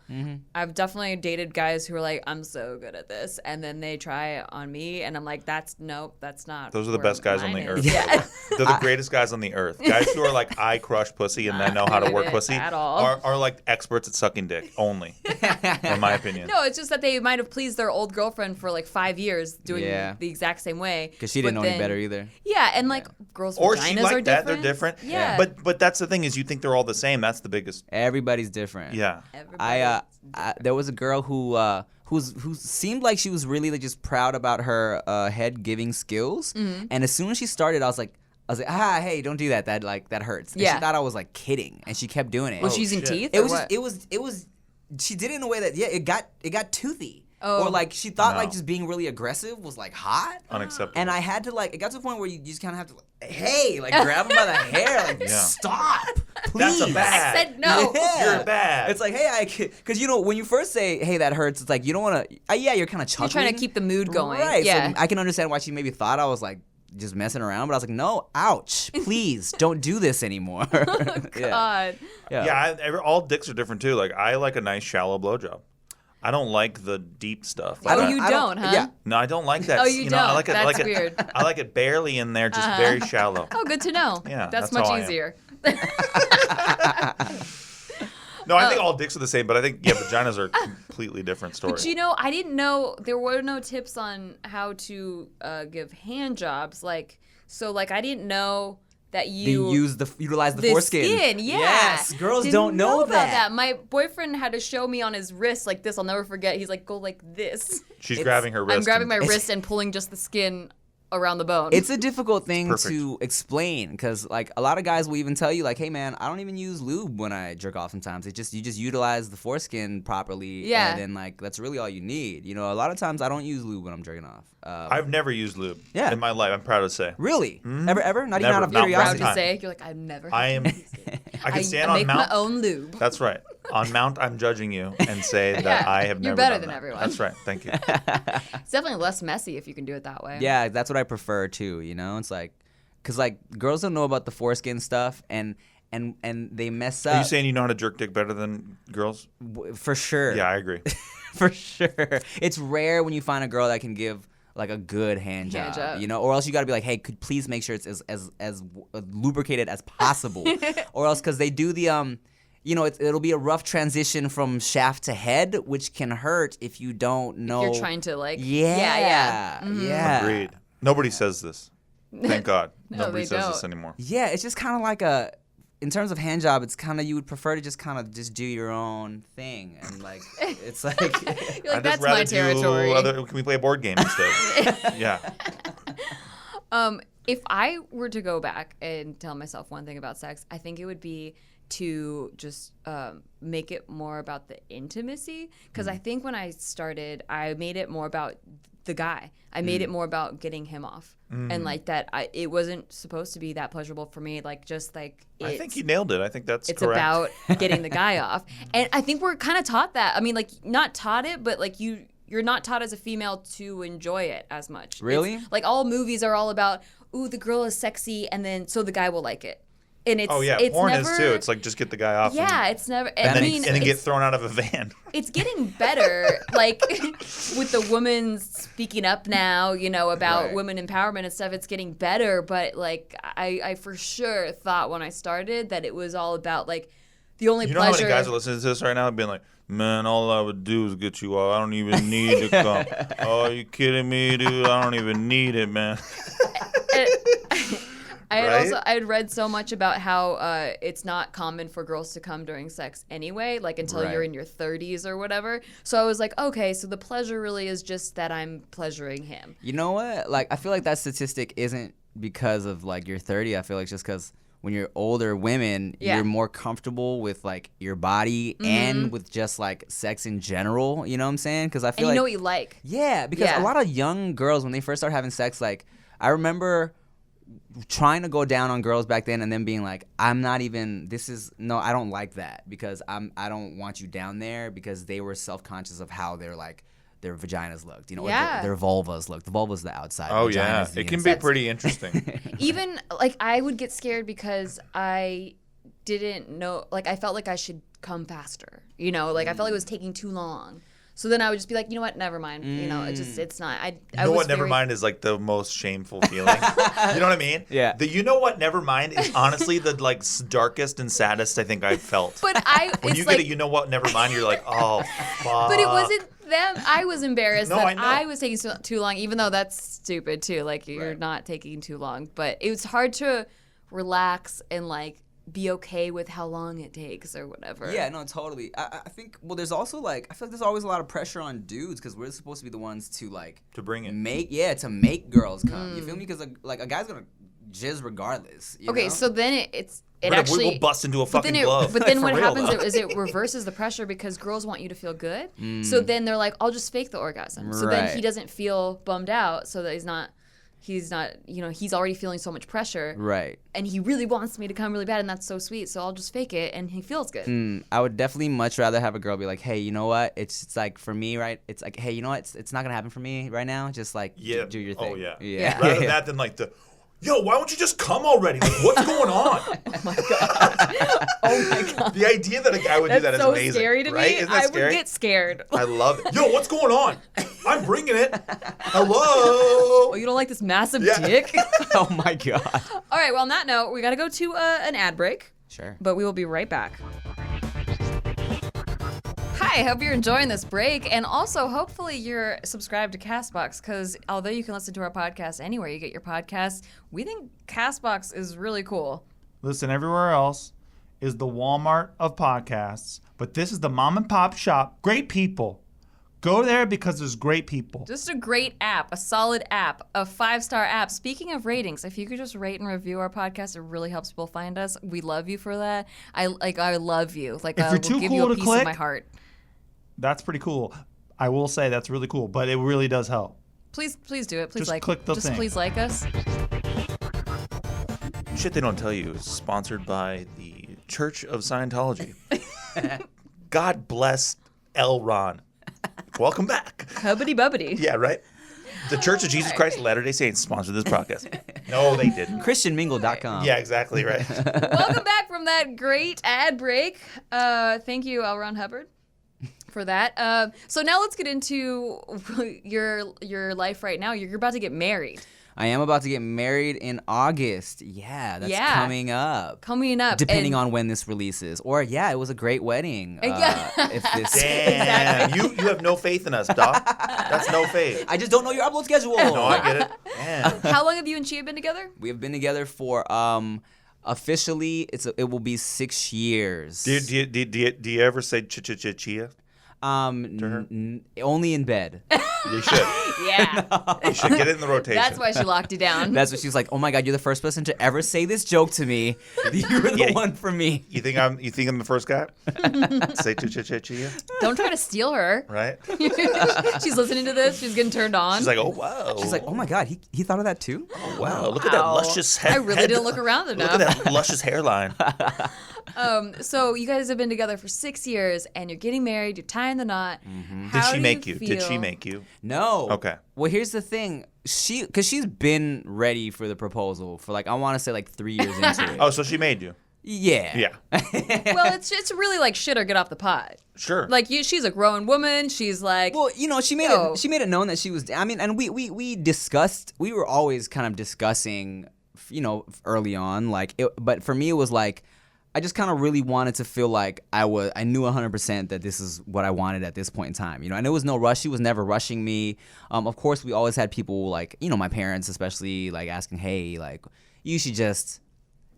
I've definitely dated guys who are like, I'm so good at this, and then they try it on me, and I'm like, that's not. Those are the where best guys on mine the is. earth. Yeah. They're the greatest guys on the earth. Guys who are like, I crush pussy and I know how to doing work it pussy at all. are like experts at sucking dick only, in my opinion. No, it's just that they might have pleased their old girlfriend for like 5 years doing Yeah. the exact same way. Because she didn't know but any then- better either. Yeah, and like girls' Or vaginas she are like that. different. They're different. Yeah. But that's the thing is you think they're all the same. That's the biggest. Everybody's different. Yeah. Everybody- There was a girl who seemed like she was really like, just proud about her head giving skills, Mm-hmm. and as soon as she started, I was like, hey, don't do that. That hurts. And Yeah. she thought I was like kidding, and she kept doing it. Was she using shit. teeth? It or was what? just, it was. She did it in a way that it got toothy. Oh. Or like she thought No. like just being really aggressive was like hot. Unacceptable. And I had to like, it got to the point where you just kind of have to, like, hey, like grab him by the hair, like Yeah. stop, please. That's a bad. I said no. Yeah. You're bad. It's like, hey, because you know when you first say, hey, that hurts, it's like you don't want to. Yeah, you're kind of chuckling. You're trying to keep the mood going. Right. Yeah. So I can understand why she maybe thought I was like just messing around, but I was like, no, ouch, please don't do this anymore. God. Yeah, all dicks are different too. Like I like a nice shallow blowjob. I don't like the deep stuff. Like, Oh, I- you I don't, huh? Yeah. No, I don't like that. Oh, you know, I don't. like it. That's like it, weird. I like it barely in there, just very shallow. Oh, good to know. Yeah, that's that's much how I am. easier. No, I think all dicks are the same, but I think vaginas are a completely different story. But you know, I didn't know there were no tips on how to give hand jobs. Like, so I didn't know that They you utilize the the foreskin. skin. Yeah. Yes, girls Didn't don't know about that. My boyfriend had to show me on his wrist like this. I'll never forget. He's like, go like this. She's grabbing her wrist. I'm grabbing my and- wrist and pulling just the skin around the bone. It's a difficult thing Perfect. to explain because like a lot of guys will even tell you like, hey man, I don't even use lube when I jerk off sometimes. You just utilize the foreskin properly. Yeah. And then like that's really all you need. You know, a lot of times I don't use lube when I'm jerking off. I've never used lube Yeah. in my life. I'm proud to say. Really? Ever? Not even Never. out of Not one proud curiosity. to time. say. You're like, I've never. I had am. to use it. I can stand I on make Mount. my own lube. That's right. On Mount, I'm judging you and say that Yeah, I have you're never better done than that. everyone. That's right. Thank you. It's definitely less messy if you can do it that way. Yeah, that's what I prefer too. You know, it's like, cause like girls don't know about the foreskin stuff, and they mess up. Are you saying you know how to jerk dick better than girls? For sure. Yeah, I agree. For sure. It's rare when you find a girl that can give like a good hand Hand job, job. you know, or else you got to be like, hey, could please make sure it's as lubricated as possible, or else because they do the you know, it'll be a rough transition from shaft to head, which can hurt if you don't know. You're trying to like. Yeah. Agreed. Nobody says this. Thank God. No, Nobody they says don't. this anymore. Yeah, it's just kind of like in terms of hand job, it's kind of, you would prefer to just kind of just do your own thing, and like it's like You're I'd like, just that's rather my territory. Can we play a board game instead? Yeah. If I were to go back and tell myself one thing about sex, I think it would be to just make it more about the intimacy. Because I think when I started, I made it more about the guy. I made it more about getting him off. And like that, it wasn't supposed to be that pleasurable for me. Like just like I think you nailed it. I think that's it's correct. about getting the guy off. And I think we're kind of taught that. I mean, like not taught it, but like you're not taught as a female to enjoy it as much. Really? It's, like all movies are all about, ooh, the girl is sexy, and then so the guy will like it. And it's it's porn never, is too. It's like just get the guy off. Yeah, it's never. And I then, mean, and then get it's, thrown out of a van. it's getting better, like with the women speaking up now, you know, about Right. women empowerment and stuff. It's getting better, but like I for sure thought when I started that it was all about like the only You know pleasure. how many guys are listening to this right now and being like, man, all I would do is get you off. I don't even need to come. Oh, are you kidding me, dude? I don't even need it, man. I'd read so much about how it's not common for girls to come during sex anyway, like until Right. you're in your 30s or whatever. So I was like, okay, so the pleasure really is just that I'm pleasuring him. You know what? Like, I feel like that statistic isn't because of like you're 30. I feel like it's just because when you're older women, Yeah. you're more comfortable with like your body and with just like sex in general. You know what I'm saying? Because I And feel you like know what you like. yeah, because Yeah. a lot of young girls when they first start having sex, like I remember trying to go down on girls back then and then being like, I'm not even, I don't like that because I don't want you down there, because they were self-conscious of how their vaginas looked, you know, Yeah. or their vulvas looked. The vulva's the outside. Oh, vagina's yeah. the It can inside. be pretty interesting. Even like I would get scared because I didn't know, like I felt like I should come faster, you know, like I felt like it was taking too long. So then I would just be like, you know what, never mind. You know, it's not. You know what? Never mind is like the most shameful feeling. You know what I mean? Yeah. The you know what? Never mind is honestly the like darkest and saddest I think I've felt. But when it's you like, get a you know what? Never mind. You're like, oh, fuck. but it wasn't them. I was embarrassed No, that I know. I was taking too long, even though that's stupid too. Like you're Right. not taking too long, but it was hard to relax and like be okay with how long it takes or whatever. Yeah, no, totally. I think, well, there's also like, I feel like there's always a lot of pressure on dudes because we're supposed to be the ones to like To bring it. to make girls come. You feel me? Because like a guy's gonna jizz regardless. You Okay, know? so then it We'll actually bust into a but then fucking glove. But then For what real, happens though. is it reverses the pressure because girls want you to feel good. So then they're like, I'll just fake the orgasm. So then he Right. doesn't feel bummed out. So that he's not, you know, he's already feeling so much pressure. right. And he really wants me to come really bad, and that's so sweet. So I'll just fake it, and he feels good. I would definitely much rather have a girl be like, hey, you know what? It's like for me, right? It's like, hey, you know what? It's not gonna happen for me right now. Just like do your thing. Oh, yeah. Yeah. Rather than that than like yo, why don't you just come already? Like, what's going on? Oh my god, The idea that a guy would do that that's is so amazing. scary to right? me. Isn't that I scary? would get scared. I love it. Yo, what's going on? I'm bringing it. Hello. Oh, you don't like this massive Yeah. dick? Oh my god. All right. Well, on that note, we got to go to an ad break. Sure. But we will be right back. Hi, I hope you're enjoying this break, and also hopefully you're subscribed to CastBox, because although you can listen to our podcast anywhere you get your podcasts, we think CastBox is really cool. Listen, everywhere else is the Walmart of podcasts, but this is the mom and pop shop. Great people. Go there because there's great people. Just a great app, a solid app, a 5-star app. Speaking of ratings, if you could just rate and review our podcast, it really helps people find us. We love you for that. I love you. Like, If I you're will too give cool you a to piece click, of my heart. That's pretty cool. I will say that's really cool, but it really does help. Please do it. Please Just like. click the just thing. please like us. Shit they don't tell you is sponsored by the Church of Scientology. God bless L. Ron. Welcome back. Hubbity bubbity. Yeah, right? The Church of Jesus Christ of Latter-day Saints sponsored this podcast. No, they didn't. ChristianMingle.com. Yeah, exactly right. Welcome back from that great ad break. Thank you, L. Ron Hubbard, for that. So now let's get into your life right now. You're about to get married. I am about to get married in August. Yeah, that's coming up. Coming up. Depending on when this releases. Or, it was a great wedding. If this Damn. You have no faith in us, Doc. That's no faith. I just don't know your upload schedule. No, I get it. Damn. How long have you and Chia been together? We have been together for, officially, it will be 6 years. Do you ever say chia? Only in bed. You should. Yeah. You should get it in the rotation. That's why she locked you down. That's what she's like. Oh my God, you're the first person to ever say this joke to me. You're the one for me. You think I'm the first guy? Say chia. Don't try to steal her. Right? She's listening to this. She's getting turned on. She's like, oh wow. She's like, oh my God, he thought of that too? Oh, wow. Look at that luscious head. I really didn't look around enough. Look at that luscious hairline. So you guys have been together for 6 years, and you're getting married. You're tying the knot. Mm-hmm. Did she make you? Did she make you? No. Okay. Well, here's the thing. Because she's been ready for the proposal for I want to say 3 years into it. Oh, so she made you? Yeah. Yeah. Well, it's really like shit or get off the pot. Sure. She's a grown woman. She's like, Well, she made it known that she was. I mean, and we discussed. We were always kind of discussing, early on. But for me, it was I just kind of really wanted to feel like I knew 100% that this is what I wanted at this point in time. And there was no rush. She was never rushing me. Of course, we always had people my parents especially asking, hey, you should just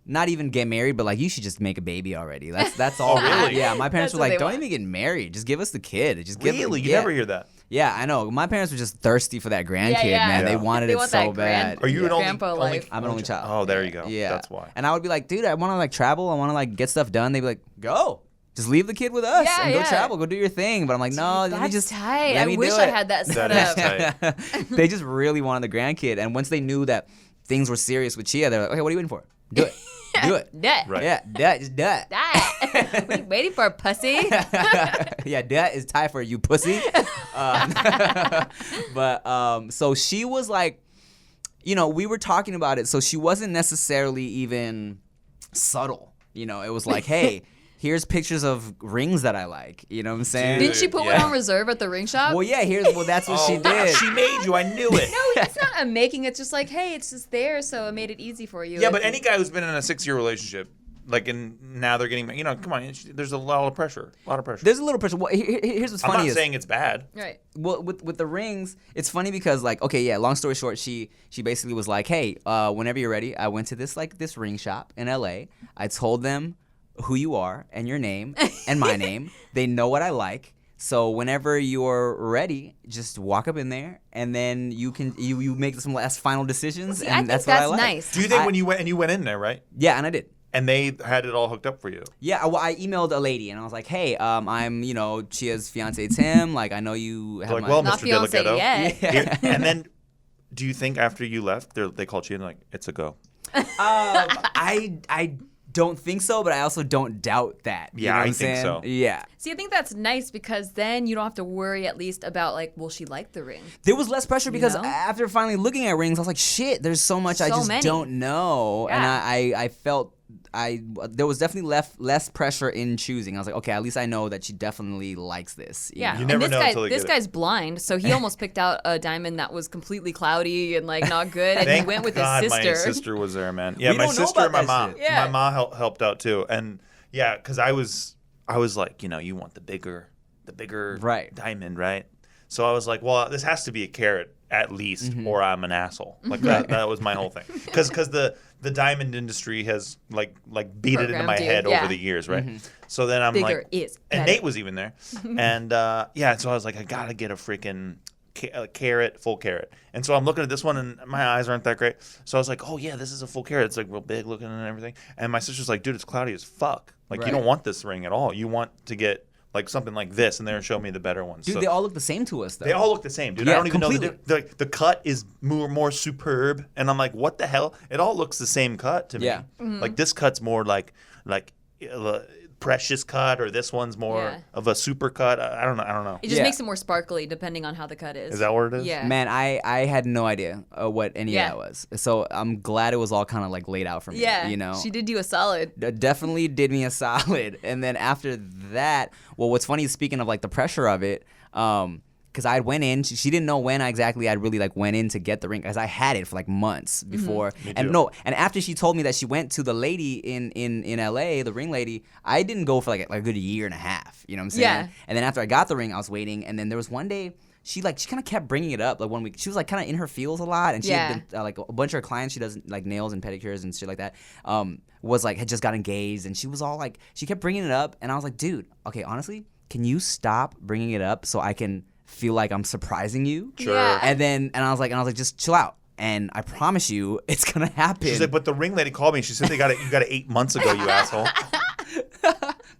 not even get married, but you should just make a baby already. That's all. Really? Yeah, my parents That's were what they don't want. even get married. Just give us the kid. Just Really? You never hear that? Yeah, I know. My parents were just thirsty for that grandkid, man. They wanted They it want so that bad. Are you an grandpa only? life. I'm an only child. Oh, there you go. Yeah. That's why. And I would be like, dude, I want to travel. I want to get stuff done. They'd be like, go. Just leave the kid with us and go travel. Go do your thing. But I'm like, no, let me that's just tight. let I me wish do I it. had that set That up. is tight. They just really wanted the grandkid. And once they knew that things were serious with Chia, they're like, okay, what are you waiting for? Do it. Do it. That. Right. Yeah, that is that. That. What are you waiting for, pussy? Yeah, that is Thai for you, pussy. So she was we were talking about it, so she wasn't necessarily even subtle. It was hey, here's pictures of rings that I like. You know what I'm saying? Didn't she put one on reserve at the ring shop? Well, yeah, that's what she did. She made you. I knew it. No, it's not a making. It's just hey, it's just there, so it made it easy for you. Yeah, but any guy who's been in a 6-year relationship, and now they're getting, come on, there's a lot of pressure. There's a little pressure. Well, here's what's I'm funny not is, saying it's bad. Right. well, with the rings, it's funny because long story short, she basically was like, hey, whenever you're ready, I went to this ring shop in LA. I told them who you are and your name and my name. They know what I like. So whenever you're ready, just walk up in there, and then you make some last final decisions, See, and I think that's what I that's like. nice. Do you think when you went in there, right? Yeah, and I did. And they had it all hooked up for you? Yeah, well, I emailed a lady, and I was like, hey, I'm Chia's fiance Tim. I know you have They're my... like, well, Not Mr. fiance Delaghetto. yet. Here- and then, do you think after you left, they called you and it's a go? I don't think so, but I also don't doubt that. You Yeah, know what I I'm think saying? so. Yeah. See, I think that's nice because then you don't have to worry at least about will she like the ring? There was less pressure because know? after finally looking at rings, I was like, shit, there's so much I So just many. don't know. And Yeah. I felt there was definitely less pressure in choosing. I was like, okay, at least I know that she definitely likes this. Yeah, know? You never and know until they this get it. guy's blind, so he almost picked out a diamond that was completely cloudy and not good, and he Thank went with God his sister. my sister was there, man. Yeah, We my don't know sister and my about mom. that shit. Yeah. My mom helped out too, and yeah, because I was like, you want the bigger Right. diamond, right? So I was like, well, this has to be a carat at least, Mm-hmm. or I'm an asshole. That was my whole thing. Because the diamond industry has like beat it into Programmed my you, head yeah. over the years, right? Mm-hmm. So then I'm Bigger like, is and better. Nate was even there, and so I was like, I gotta get a freaking carat, full carat. And so I'm looking at this one, and my eyes aren't that great. So I was like, oh yeah, this is a full carat. It's real big looking and everything. And my sister's like, dude, it's cloudy as fuck. You Right. don't want this ring at all. You want to get something like this, and they're showing me the better ones. Dude, So they all look the same to us, though. they all look the same, dude. Yeah, I don't even completely. know the cut is more superb, and I'm like, what the hell? It all looks the same cut to me. Yeah. Mm-hmm. Like this cut's more like precious cut, or this one's more of a super cut. I don't know. It just makes it more sparkly depending on how the cut is. Is that what it is? Yeah. Man, I had no idea what any of that was. So I'm glad it was all kind of like laid out for me. Yeah. You know, She did you a solid. definitely did me a solid. And then after that, well, what's funny is speaking of like the pressure of it, because I went in, she didn't know when exactly I really like went in to get the ring, because I had it for like months before. And after she told me that she went to the lady in LA, the ring lady, I didn't go for like a good year and a half. You know what I'm saying? Yeah. And then after I got the ring, I was waiting, and then there was one day. She kind of kept bringing it up. Like 1 week, she was like kind of in her feels a lot, and she had been like a bunch of her clients. She does like nails and pedicures and shit like that. Was like had just got engaged, and she was all like, she kept bringing it up, and I was like, dude, okay, honestly, can you stop bringing it up so I can feel like I'm surprising you? Sure. Yeah. And I was like, just chill out, and I promise you, it's gonna happen. She's like, but the ring lady called me. She said you got it 8 months ago, you asshole.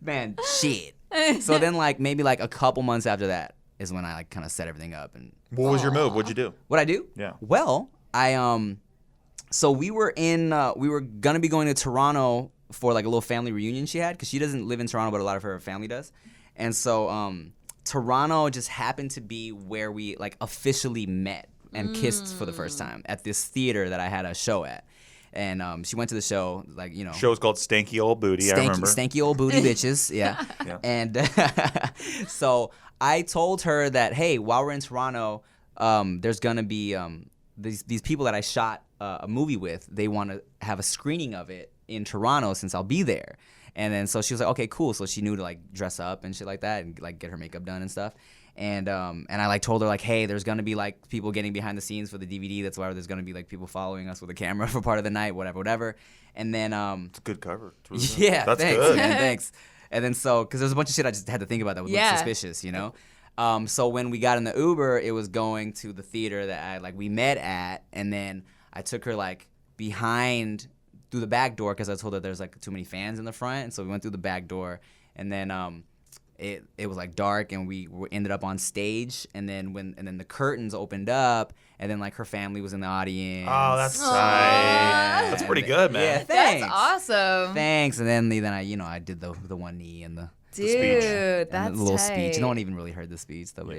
Man, shit. So then like maybe like a couple months after that is when I like kind of set everything up. And What was your move? What'd you do? what I do? Yeah. Well, so we were gonna be going to Toronto for like a little family reunion she had, because she doesn't live in Toronto, but a lot of her family does. And so Toronto just happened to be where we like officially met and kissed for the first time, at this theater that I had a show at. And she went to the show, like, you know. Show was called Stanky Old Booty, I remember. Stanky old booty bitches, yeah. And so I told her that, hey, while we're in Toronto, there's gonna be these people that I shot a movie with. They want to have a screening of it in Toronto since I'll be there. And then so she was like, okay, cool. So she knew to like dress up and shit like that, and like get her makeup done and stuff. And I like told her like, hey, there's gonna be like people getting behind the scenes for the DVD. That's why there's gonna be like people following us with a camera for part of the night, whatever. And then It's a good cover. yeah, That's thanks, good. man, thanks. And then so, because there's a bunch of shit I just had to think about that would look suspicious, you know. So when we got in the Uber, it was going to the theater that we met at, and then I took her like behind through the back door, because I told her there's like too many fans in the front, and so we went through the back door, and then it was like dark, and we ended up on stage, and then the curtains opened up, and then like her family was in the audience. Oh, that's tight. That's pretty good, man. Yeah, thanks. That's awesome. Thanks. And then I did the one knee and the Dude, speech. that's little tight. speech. No one even really heard the speech though, but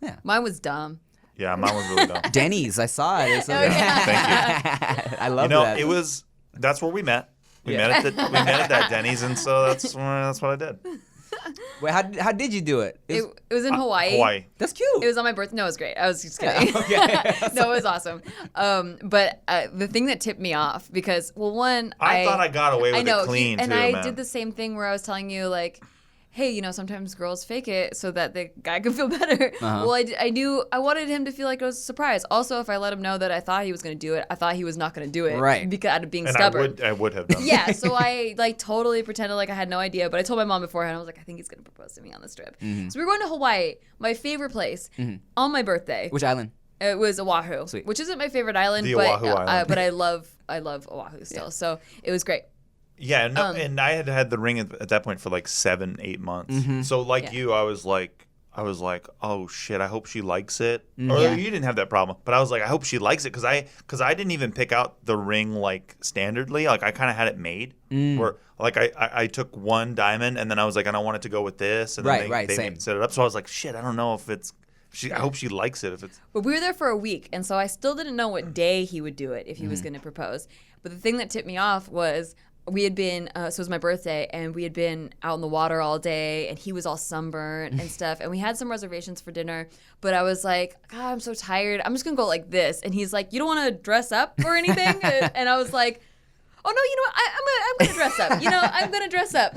yeah. Mine was dumb. Yeah, mine was really dumb. Denny's, I saw it. Oh, yeah. Thank you. I love that. That's where we met. We Yeah. met at that Denny's, and so that's what I did. Wait, how did you do it? It was in Hawaii. Hawaii. That's cute. It was on my birthday. No, it was great. I was just kidding. No, it was awesome. But the thing that tipped me off, because, well, one, I thought I got away with I know, it clean, and too, I man. did the same thing where I was telling you, like, hey, sometimes girls fake it so that the guy can feel better. Well, I knew I wanted him to feel like it was a surprise. Also, if I let him know that I thought he was going to do it, I thought he was not going to do it. Right. Because out of being And stubborn. I would have done. Yeah, so I like totally pretended like I had no idea, but I told my mom beforehand. I was like, I think he's gonna propose to me on this trip. So we were going to Hawaii, my favorite place, on my birthday. Which island? It was Oahu, Sweet. which isn't my favorite island, The but Oahu Island. but I love Oahu still. So it was great. Yeah, and I had the ring at that point for like 7-8 months. So like you, I was like, oh shit, I hope she likes it. Or you didn't have that problem, but I was like, I hope she likes it, because I didn't even pick out the ring like standardly. Like I kind of had it made where like I took one diamond, and then I was like, I don't want it to go with this, and then they same. set it up. So I was like, shit, I don't know if it's. I hope she likes it if it's. But we were there for a week, and so I still didn't know what day he would do it if he was going to propose. But the thing that tipped me off was we had been, so it was my birthday, and we had been out in the water all day, and he was all sunburned and stuff, and we had some reservations for dinner, but I was like, God, I'm so tired. I'm just going to go like this. And he's like, you don't want to dress up or anything? And I was like, oh, no, you know what? I'm going to dress up. I'm going to dress up.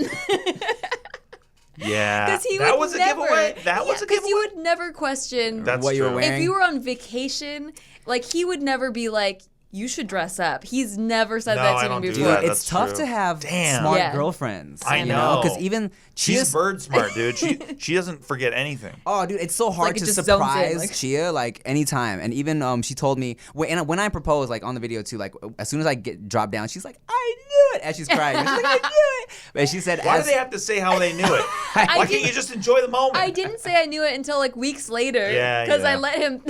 Yeah, Because he that would was never, a giveaway. That was a Because giveaway. you would never question That's what you were true. wearing. if you were on vacation. Like, he would never be like, you should dress up. He's never said No, that I to don't me do before. that. Dude, That's it's tough true. to have Damn. smart Yeah. girlfriends. I know. Because even She's bird smart, dude. She doesn't forget anything. Oh, dude, it's so hard like it to just zones in, surprise like- Chia like anytime. And even she told me when I proposed, like on the video too, like as soon as I drop down, she's like, I knew it, as she's crying. She's like, I knew it. But she said, Why do they have to say how they knew it? Why can't didn't- you just enjoy the moment? I didn't say I knew it until like weeks later. Yeah, Because I yeah. let him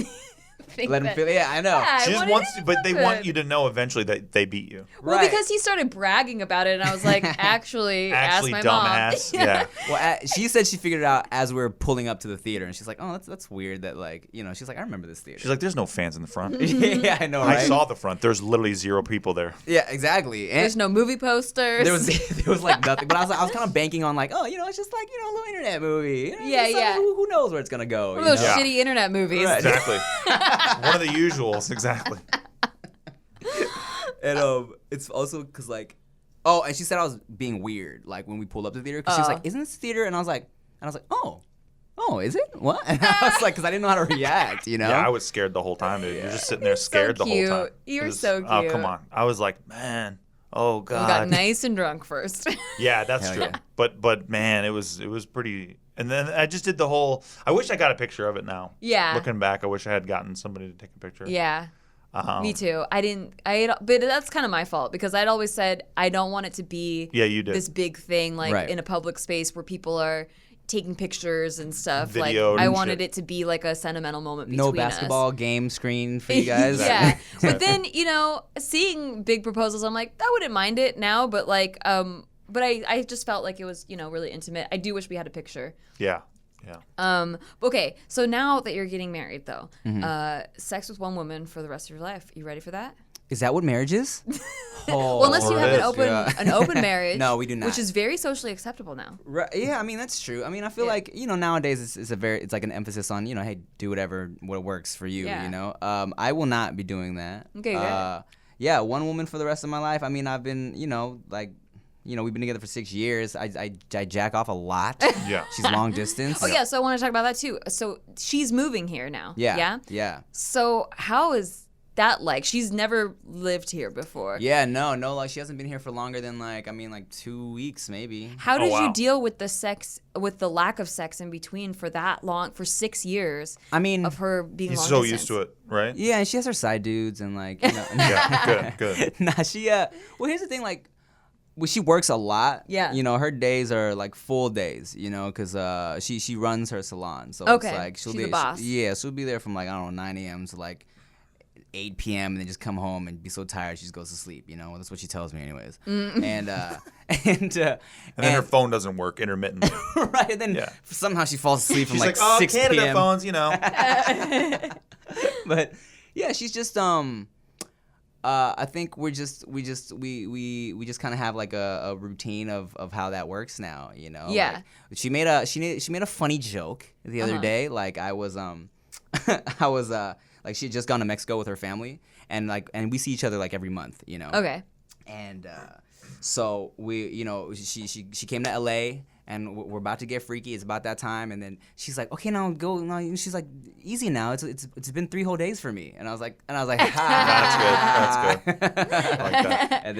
think Let him that- feel. Yeah, I know. Yeah, I She just wanted wants it to, but they happen. want you to know eventually that they beat you. Well, Right. because he started bragging about it, and I was like, actually ask my dumbass. mom. Yeah. Well, she said she figured it out as we were pulling up to the theater, and she's like, "Oh, that's weird that like she's like, I remember this theater." She's like, there's no fans in the front. "Yeah, I know, right?" I saw the front. There's literally 0 people there. Yeah, exactly. And There's no movie posters. there was like nothing, but I was kind of banking on like, oh, it's just like a little internet movie. Yeah, just, yeah. Who knows where it's gonna go? one of you those know? Yeah. shitty internet movies. Right. Exactly. One of the usuals. Exactly. And it's also because like, oh, and she said I was being weird like when we pulled up to the theater because she was like, "Isn't this theater?" And I was like, oh, is it? What? And I was like, because I didn't know how to react, Yeah, I was scared the whole time, dude. You're just sitting there You're scared so the whole time. cute. You're It was- so Oh, cute. come on. I was like, man. Oh We God. got nice and drunk first. Yeah, that's Hell true. yeah. But man, it was pretty. And then I just did the whole. I wish I got a picture of it now. Yeah. Looking back, I wish I had gotten somebody to take a picture. Yeah. Um, Me too. But that's kind of my fault because I'd always said I don't want it to be Yeah, you did. this big thing like Right. in a public space where people are taking pictures and stuff. Video Like I and wanted shit. it to be like a sentimental moment between no us. basketball game screen for you guys. Yeah. Exactly. But then, seeing big proposals, I'm like, I wouldn't mind it now, but like but I just felt like it was, really intimate. I do wish we had a picture. Yeah. Yeah. Okay, so now that you're getting married though, Mm-hmm. sex with one woman for the rest of your life. You ready for that? Is that what marriage is? Oh, Well, unless you Or have it an is, an open marriage. No, we do not. Which is very socially acceptable now. Right, yeah, I mean that's true. I mean, I feel Yeah. like nowadays it's like an emphasis on hey, do what works for you. Yeah. I will not be doing that. Okay, good. Yeah, one woman for the rest of my life. I mean, I've been we've been together for 6 years. I jack off a lot. Yeah. She's long distance. Oh yeah, so I want to talk about that too. So she's moving here now. Yeah. Yeah. Yeah. So how is that like? She's never lived here before. Yeah, no, like she hasn't been here for longer than 2 weeks maybe. How did wow. you deal with the lack of sex in between for that long, for 6 years I mean, of her being He's long so distance? used to it, right? yeah, and she has her side dudes and Yeah. Good. Nah, she well, here's the thing, well, she works a lot. Yeah. Her days are like full days, because she runs her salon. So Okay. it's like she'll She's be the boss. she'll be there from 9 a.m. to 8 p.m. and then just come home and be so tired she just goes to sleep. That's what she tells me anyways. Mm. And And then her phone doesn't work intermittently. right, and then Yeah. somehow she falls asleep from She's like, 6 Canada p.m. phones, But yeah, she's just I think we just kind of have a routine of how that works now, Yeah. She made a funny joke the other day. I was I was she had just gone to Mexico with her family and we see each other every month, Okay. And so we she came to LA and we're about to get freaky. It's about that time, and then she's like, "Okay, now go." Now she's like, "Easy now. It's been 3 whole days for me." And I was like, "Ha." That's good. I like that. And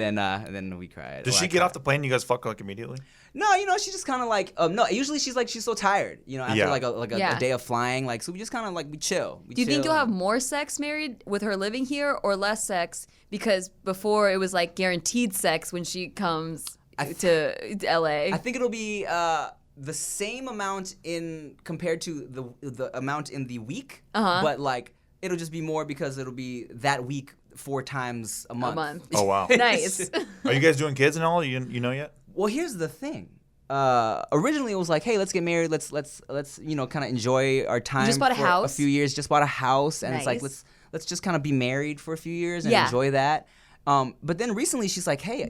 then we cried. Does Well, she I get cried. off the plane? You guys fuck immediately? No, she just kind of no. Usually she's so tired, after Yeah. Yeah. a day of flying. So we just kind of we chill. Do you think you'll have more sex married with her living here or less sex? Because before it was guaranteed sex when she comes to LA. I think it'll be the same amount compared to the amount in the week, but it'll just be more because it'll be that week 4 times a month. A month. Oh, wow. Nice. Are you guys doing kids and all? You know yet? Well, here's the thing. Originally, it was hey, let's get married. Let's kind of enjoy our time. just bought a for house? A few years, just bought a house, and Nice. it's let's just kind of be married for a few years and Yeah. enjoy that. But then recently, she's like, hey,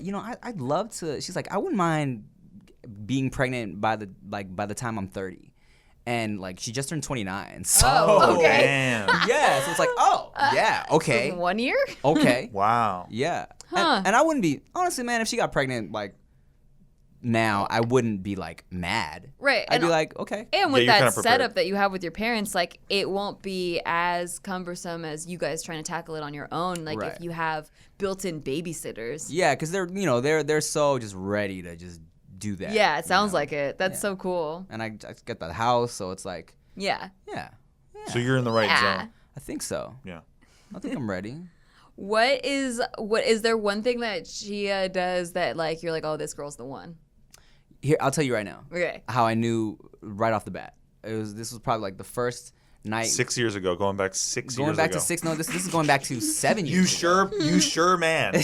I'd love to. She's like, I wouldn't mind being pregnant by the time I'm 30. And she just turned 29. So Oh, okay. Damn. yeah, so it's yeah, okay. 1 year? Okay. Wow. Yeah. Huh. And I wouldn't be honestly, man, if she got pregnant now, I wouldn't be mad. Right. I'd And- be like, okay. And with you're kinda that prepared. setup that you have with your parents, it won't be as cumbersome as you guys trying to tackle it on your own. Right. If you have built-in babysitters. Yeah, because they're so just ready to just do that. Yeah, it sounds you know? like it. That's Yeah. so cool. And I got that house, so it's Yeah. yeah, So you're in the right Yeah. zone. I think so. Yeah. I think I'm ready. What is there one thing that she does that you're like, oh, this girl's the one? Here, I'll tell you right now. Okay. How I knew right off the bat. This was probably the first night. 6 years ago, going back 6 years ago. Going back to 6. No, this is going back to 7 years. You sure, man.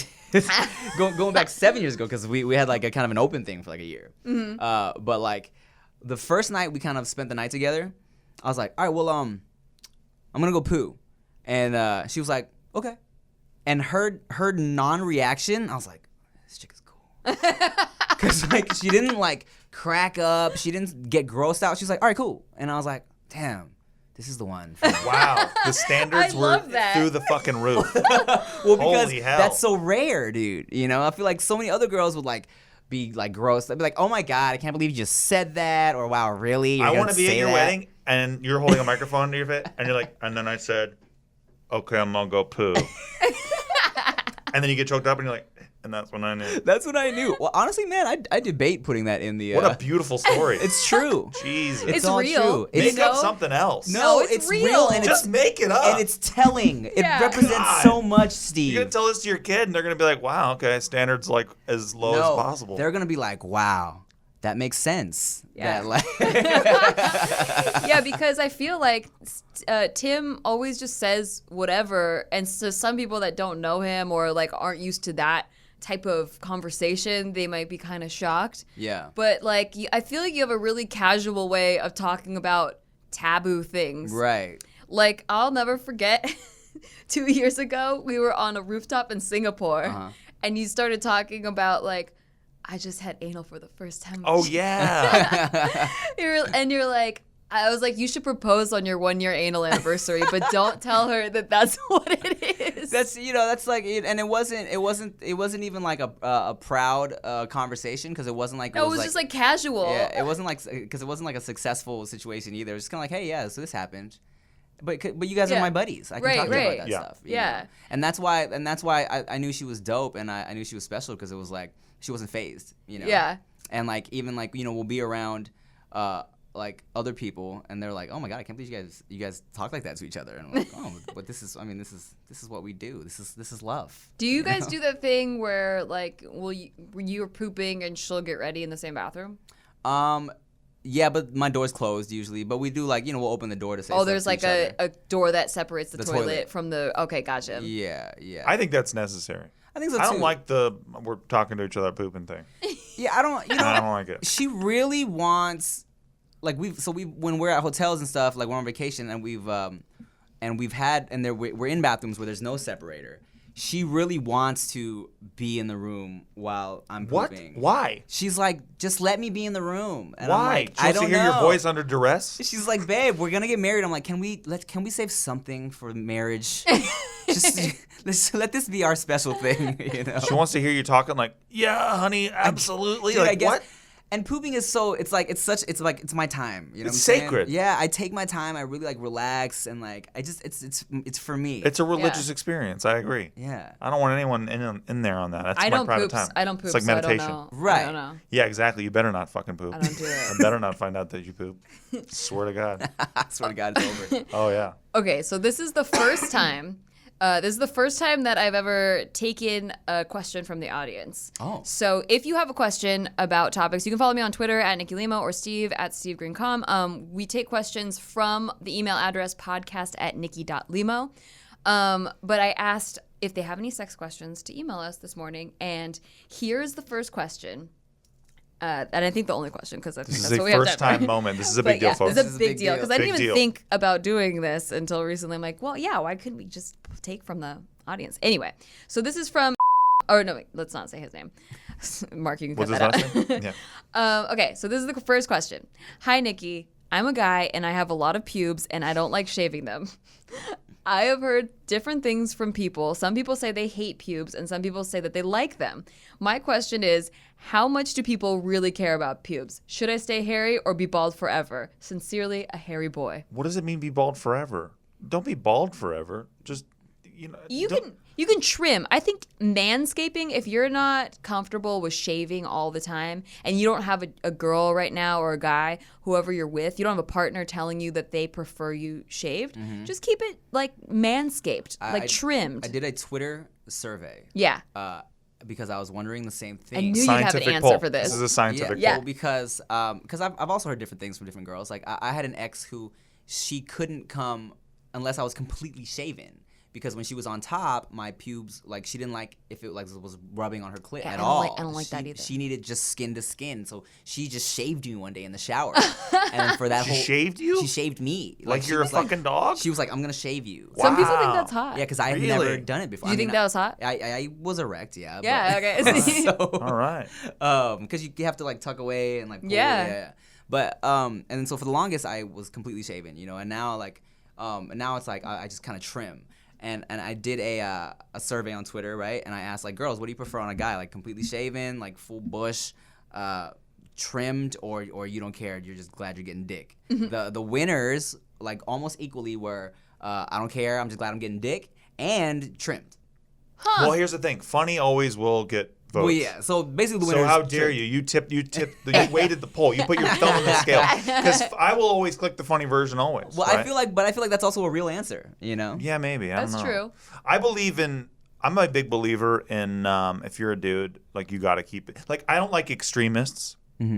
Going back 7 years ago because we had like a kind of an open thing for like a year. But like the first night we kind of spent the night together. I was like, all right, well, I'm gonna go poo, and she was like, okay, and her non-reaction, I was like, this chick is cool, because like she didn't like crack up, she didn't get grossed out. She was like, all right, cool, and I was like, damn. This is the one. Wow. The standards were through the fucking roof. Well, because Holy hell. that's so rare, dude. You know, I feel like so many other girls would like be like gross. They'd be like, "Oh my god, I can't believe you just said that," or "Wow, really?" I want to be at your wedding, and you're holding a microphone to your face, and you're like, and then I said, "Okay, I'm gonna go poo," and then you get choked up, and you're like, and that's when I knew. That's when I knew. Well, honestly, man, I debate putting that in the. What a beautiful story. It's true. Jesus. It's all real. True. Make up something else. No, it's real. and Just make it up. And it's telling. It Yeah. represents God. so much, Steve. You're gonna tell this to your kid, and they're gonna be like, "Wow, okay, standards like as low as possible." They're gonna be like, "Wow, that makes sense." Yeah. That, like, Yeah, because I feel like Tim always just says whatever, and so some people that don't know him or like aren't used to that type of conversation, they might be kind of shocked. Yeah. But like, I feel like you have a really casual way of talking about taboo things. Right. Like, I'll never forget 2 years ago, we were on a rooftop in Singapore, and you started talking about like, I just had anal for the first time. Oh yeah. You're like, I was like, you should propose on your 1 year anal anniversary, but don't tell her that that's what it is. That's that's like, and it wasn't even like a proud conversation because it wasn't like No, it was just like casual. Yeah, it wasn't like because it wasn't like a successful situation either. It was just kind of like, hey, yeah, so this happened, but you guys are my buddies. I can talk to you about that stuff. You know? And that's why I knew she was dope and I knew she was special because it was like she wasn't phased, you know. Yeah. And like even like we'll be around. Like other people, and they're like, "Oh my god, I can't believe you guys talk like that to each other." And I'm like, "Oh, but this is what we do. This is love." Do you guys do that thing where like, you're pooping and she'll get ready in the same bathroom? Yeah, but my door's closed usually. But we do like we'll open the door to say. Oh, there's like a a door that separates the toilet toilet from the. Okay, gotcha. Yeah. I think that's necessary. I think so too. I don't like the we're talking to each other pooping thing. Yeah, I don't. I don't like it. She really wants. Like when we're at hotels and stuff, like we're on vacation and we're in bathrooms where there's no separator. She really wants to be in the room while I'm pooping. What? Why? She's like, just let me be in the room. And Why? I'm like, She I wants don't to hear know. your voice under duress? She's like, babe, we're gonna get married. I'm like, can we save something for marriage? Let's let this be our special thing. She wants to hear you talking like, yeah, honey, absolutely. Dude, like I guess, what? And pooping is so it's my time. You know, It's what I'm sacred. saying? Yeah, I take my time. I really like relax and like I just it's for me. It's a religious experience. I agree. Yeah. I don't want anyone in there on that. That's I my don't private poop. time. I don't poop. It's like so meditation. I don't know. Right. I don't know. Yeah, exactly. You better not fucking poop. I don't do it. I better not find out that you poop. Swear to God. I swear to God, it's over. Oh yeah. Okay, so this is the first time. This is the first time that I've ever taken a question from the audience. Oh. So if you have a question about topics, you can follow me on Twitter at Nikki Limo or Steve at SteveGreenCom. We take questions from the email address podcast@nikki.limo. But I asked if they have any sex questions to email us this morning. And here's the first question. And I think the only question, because I think This is that's a what we have first time time for. moment. This is a But big deal, yeah, folks. This is a big deal because I Big didn't even deal. think about doing this until recently. I'm like, well, yeah, why couldn't we just take from the audience? Anyway, so this is from, or no, wait, let's not say his name. Mark, you can cut What's his that last out. name? Yeah. Okay, so this is the first question. Hi, Nikki. I'm a guy and I have a lot of pubes and I don't like shaving them. I have heard different things from people. Some people say they hate pubes and some people say that they like them. My question is, how much do people really care about pubes? Should I stay hairy or be bald forever? Sincerely, a hairy boy. What does it mean be bald forever? Don't be bald forever. Just You can trim. I think manscaping, if you're not comfortable with shaving all the time and you don't have a girl right now or a guy, whoever you're with, you don't have a partner telling you that they prefer you shaved, just keep it like manscaped, trimmed. I did a Twitter survey. Yeah. Because I was wondering the same thing. I knew you'd have an Scientific answer poll. for this. This is a scientific Yeah, poll. because I've also heard different things from different girls. Like I had an ex who she couldn't come unless I was completely shaven. Because when she was on top, my pubes, like, she didn't like if it like was rubbing on her clit at all. I don't like that either. She needed just skin to skin, so she just shaved me one day in the shower. And for that She shaved you? she shaved me. Like she you're a was like- fucking dog? She was like, "I'm gonna shave you." Some people think Wow. that's hot. Yeah, because I had Really? never done it before. Do you think that was hot? I was erect, yeah. Yeah, but, okay. so, All right. because you have to like tuck away and like pull, Yeah. But and then so for the longest I was completely shaven, and now like and now it's like I just kind of trim. And I did a survey on Twitter, right? And I asked like, girls, what do you prefer on a guy? Like completely shaven, like full bush, trimmed, or you don't care, you're just glad you're getting dick. The winners like almost equally were I don't care, I'm just glad I'm getting dick, and trimmed. Well, here's the thing. Funny always will get votes. Well, yeah. So basically, the winners. So how dare you? You weighted the poll. You put your thumb on the scale. Because I will always click the funny version always. Well, right? I feel like that's also a real answer. Yeah, maybe. I don't That's know. true. I'm a big believer in if you're a dude, like you got to keep it. Like I don't like extremists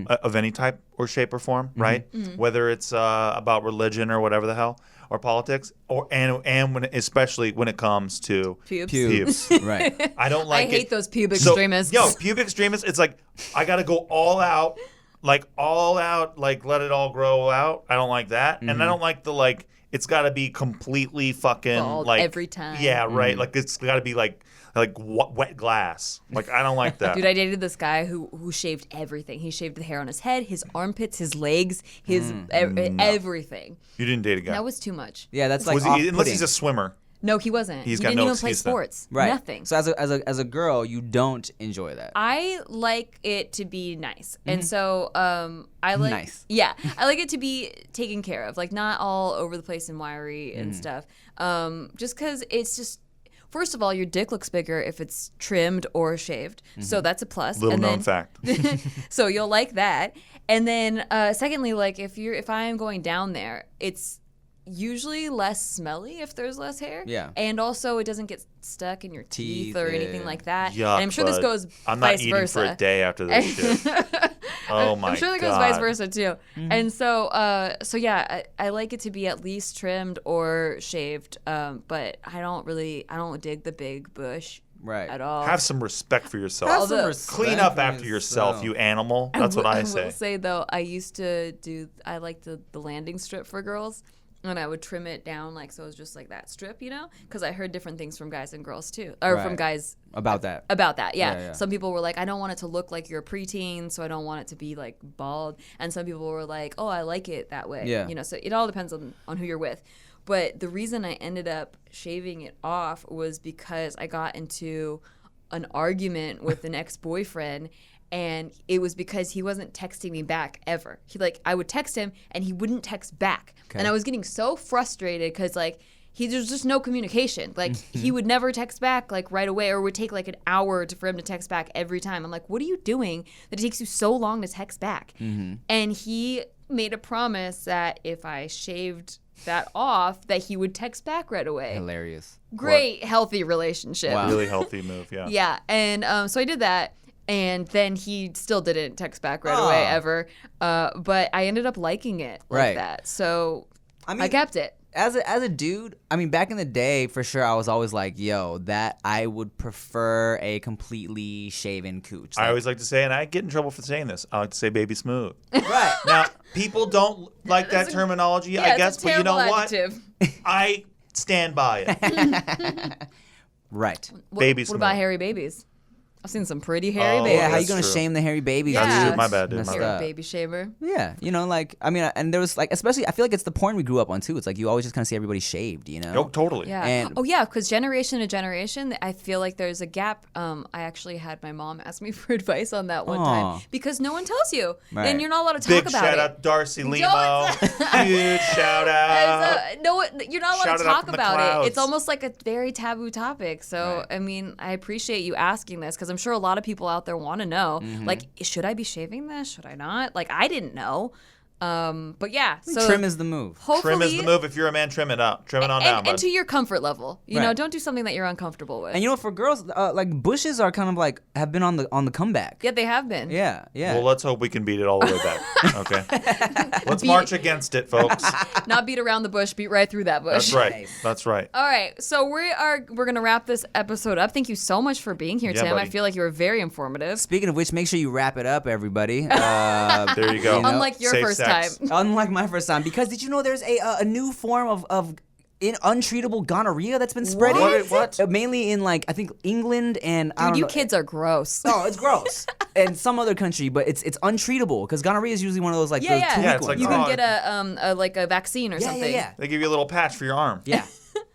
of any type or shape or form, right? Whether it's about religion or whatever the hell, or politics, and especially when it comes to Pubes. Right. I don't I like hate it. those pube So, extremists. pubic extremists. It's like I got to go all out, like let it all grow out. I don't like that, and I don't like the like. It's got to be completely fucking Bald like every time. Yeah, right. Like it's got to be like wet glass. Like I don't like that. Dude, I dated this guy who shaved everything. He shaved the hair on his head, his armpits, his legs, his everything. You didn't date a guy. That was too much. Yeah, that's like Was he, unless off-putting. he's a swimmer. No, he wasn't. He's he got didn't no even play excuse then. sports. Right. Nothing. So as a girl, you don't enjoy that. I like it to be nice. And so I like Nice. Yeah. I like it to be taken care of. Like not all over the place and wiry and stuff. Just cuz it's just first of all, your dick looks bigger if it's trimmed or shaved. So that's a plus. Little and known then, fact. so you'll like that. And then secondly, like if I am going down there, it's usually less smelly if there's less hair. Yeah. And also it doesn't get stuck in your teeth or yeah, anything yeah. like that. Yuck, and I'm sure this bud. goes I'm not vice eating versa. for a day after this shit. Oh my god. I'm sure that goes vice versa too. And so so yeah, I like it to be at least trimmed or shaved. But I don't dig the big bush Right. at all. Have some respect for yourself. Have some Although- respect Clean up for after yourself, you animal. That's what I say. I will say though, I used to I like the landing strip for girls. And I would trim it down like so it was just like that strip, because I heard different things from guys and girls too, or from Right. guys About that. about that. Yeah. Yeah. Some people were like, I don't want it to look like you're a preteen, so I don't want it to be like bald. And some people were like, oh, I like it that way. Yeah. So it all depends on who you're with. But the reason I ended up shaving it off was because I got into an argument with an ex-boyfriend. And it was because he wasn't texting me back ever. I would text him and he wouldn't text back. Okay. And I was getting so frustrated because there's just no communication. He would never text back right away, or it would take an hour for him to text back every time. I'm like, what are you doing that it takes you so long to text back? And he made a promise that if I shaved that off, that he would text back right away. Hilarious. Great, healthy relationship. Wow. Really healthy move, yeah. Yeah, and so I did that, and then he still didn't text back right away ever. But I ended up liking it like Right. that, so I I mean, kept it. as a dude, I mean, back in the day, for sure, I was always like, yo, that I would prefer a completely shaven cooch. I always like to say, and I get in trouble for saying this, I like to say baby smooth. right. Now, people don't like that terminology, I guess, it's a but you know terrible what? adjective. I stand by it. Right. Baby What about smooth. hairy babies? I've seen some pretty hairy Oh, babies. Yeah, how you that's gonna true. shame the hairy babies? That's dude? true. My bad, dude. Messed My Hairy bad. up. baby shaver. Yeah, I mean, and there was especially, I feel like it's the porn we grew up on too. It's like you always just kind of see everybody shaved, Oh, totally. Yeah. And- because generation to generation, I feel like there's a gap. I actually had my mom ask me for advice on that one Aw. time because no one tells you, Right. and you're not allowed to Big talk about shout it. out Darcy Limo. Don't- Huge shout out. No, you're not allowed Shout to it up talk in the about clouds. it. It's almost like a very taboo topic. So, Right. I mean, I appreciate you asking this because I'm sure a lot of people out there want to know, should I be shaving this? Should I not? I didn't know. But yeah, so Trim is the move. hopefully, Trim is the move. If you're a man, trim it up. Trim it on down, and bud. to your comfort level. You know, Right. don't do something that you're uncomfortable with. And you know, for girls, like bushes are kind of like have been on the comeback. Yeah, they have been. Yeah, yeah. Well, let's hope we can beat it all the way back. Okay. Let's march against it, folks. Not beat around the bush, beat right through that bush. That's right. Nice. That's right. All right, so we're gonna wrap this episode up. Thank you so much for being here, Yeah, Tim. I buddy. feel like you were very informative. Speaking of which, make sure you wrap it up, everybody. There you go. You know, Unlike your safe first sex. time. Unlike my first time, because did you know there's a new form of untreatable gonorrhea that's been spreading? What? Mainly in like I think England and I Dude, don't you know. kids are gross. Oh, it's gross. And some other country, but it's untreatable because gonorrhea is usually one of those like Yeah, those yeah. 2 Yeah, week it's like, ones. You can Oh, get a vaccine or yeah, something. yeah, They give you a little patch for your arm. yeah.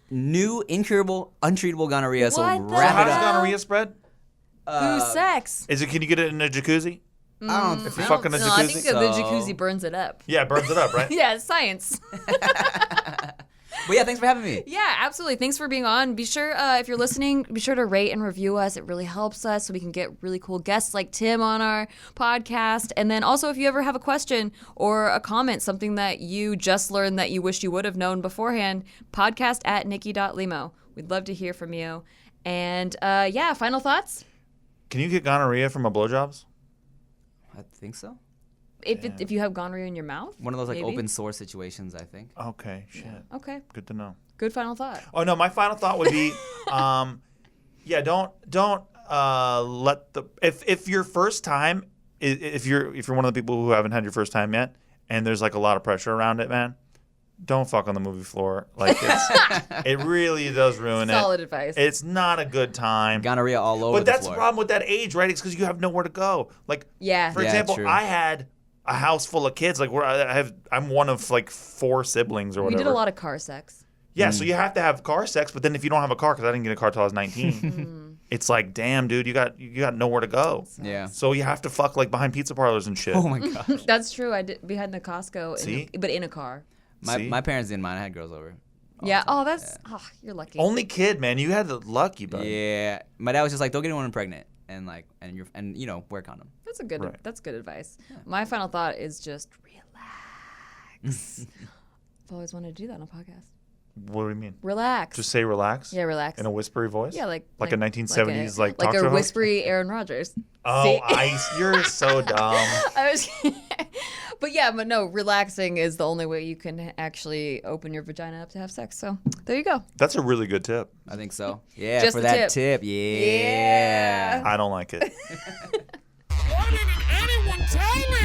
New incurable, untreatable gonorrhea. So What the So wrap how it does up. gonorrhea spread? Through sex. Is it? Can you get it in a jacuzzi? I don't If you I fuck in don't a know. I think jacuzzi? the So- jacuzzi burns it up. Yeah, it burns it up, right? Yeah, it's science. But yeah, thanks for having me. Yeah, absolutely. Thanks for being on. Be sure, if you're listening, be sure to rate and review us. It really helps us so we can get really cool guests like Tim on our podcast. And then also, if you ever have a question or a comment, something that you just learned that you wish you would have known beforehand, podcast@nikki.limo. We'd love to hear from you. And yeah, final thoughts? Can you get gonorrhea from a blowjobs? I think so. If you have gonorrhea in your mouth? One of those like maybe? open source situations, I think. Okay, shit. Okay, Good to know. good final thought. Oh no, my final thought would be, yeah, don't let the if your first time, if you're one of the people who haven't had your first time yet, and there's like a lot of pressure around it, man, don't fuck on the movie floor. Like it really does ruin Solid it. advice. It's not a good time. Gonorrhea all over But the that's floor. the problem with that age, right? It's because you have nowhere to go. Like, Yeah. for Yeah, example, true. I had a house full of kids. Like, I'm one of like 4 siblings or We whatever. did a lot of car sex. Yeah, so you have to have car sex, but then if you don't have a car, because I didn't get a car till I was 19, it's like, damn, dude, you got nowhere to go. Yeah. So you have to fuck like behind pizza parlors and shit. Oh my gosh. That's true. We had in the Costco, See? but in a car. See? My parents didn't mind. I had girls over. Yeah. Oh, that's. Oh, you're lucky. Only kid, man. You had the lucky, buddy. Yeah. My dad was just like, don't get anyone pregnant, and like, and you know, wear a condom. That's a good. Right. That's good advice. My final thought is just relax. I've always wanted to do that on a podcast. What do you mean? Relax. Just say relax? yeah, relax. In a whispery voice? yeah, like a 1970s like talk a show host? whispery Aaron Rodgers. Oh, See? you're so dumb. I was, but no, relaxing is the only way you can actually open your vagina up to have sex. So there you go. That's a really good tip. I think so. Yeah, Just for the that tip. tip. Yeah. I don't like it. Why didn't anyone tell me?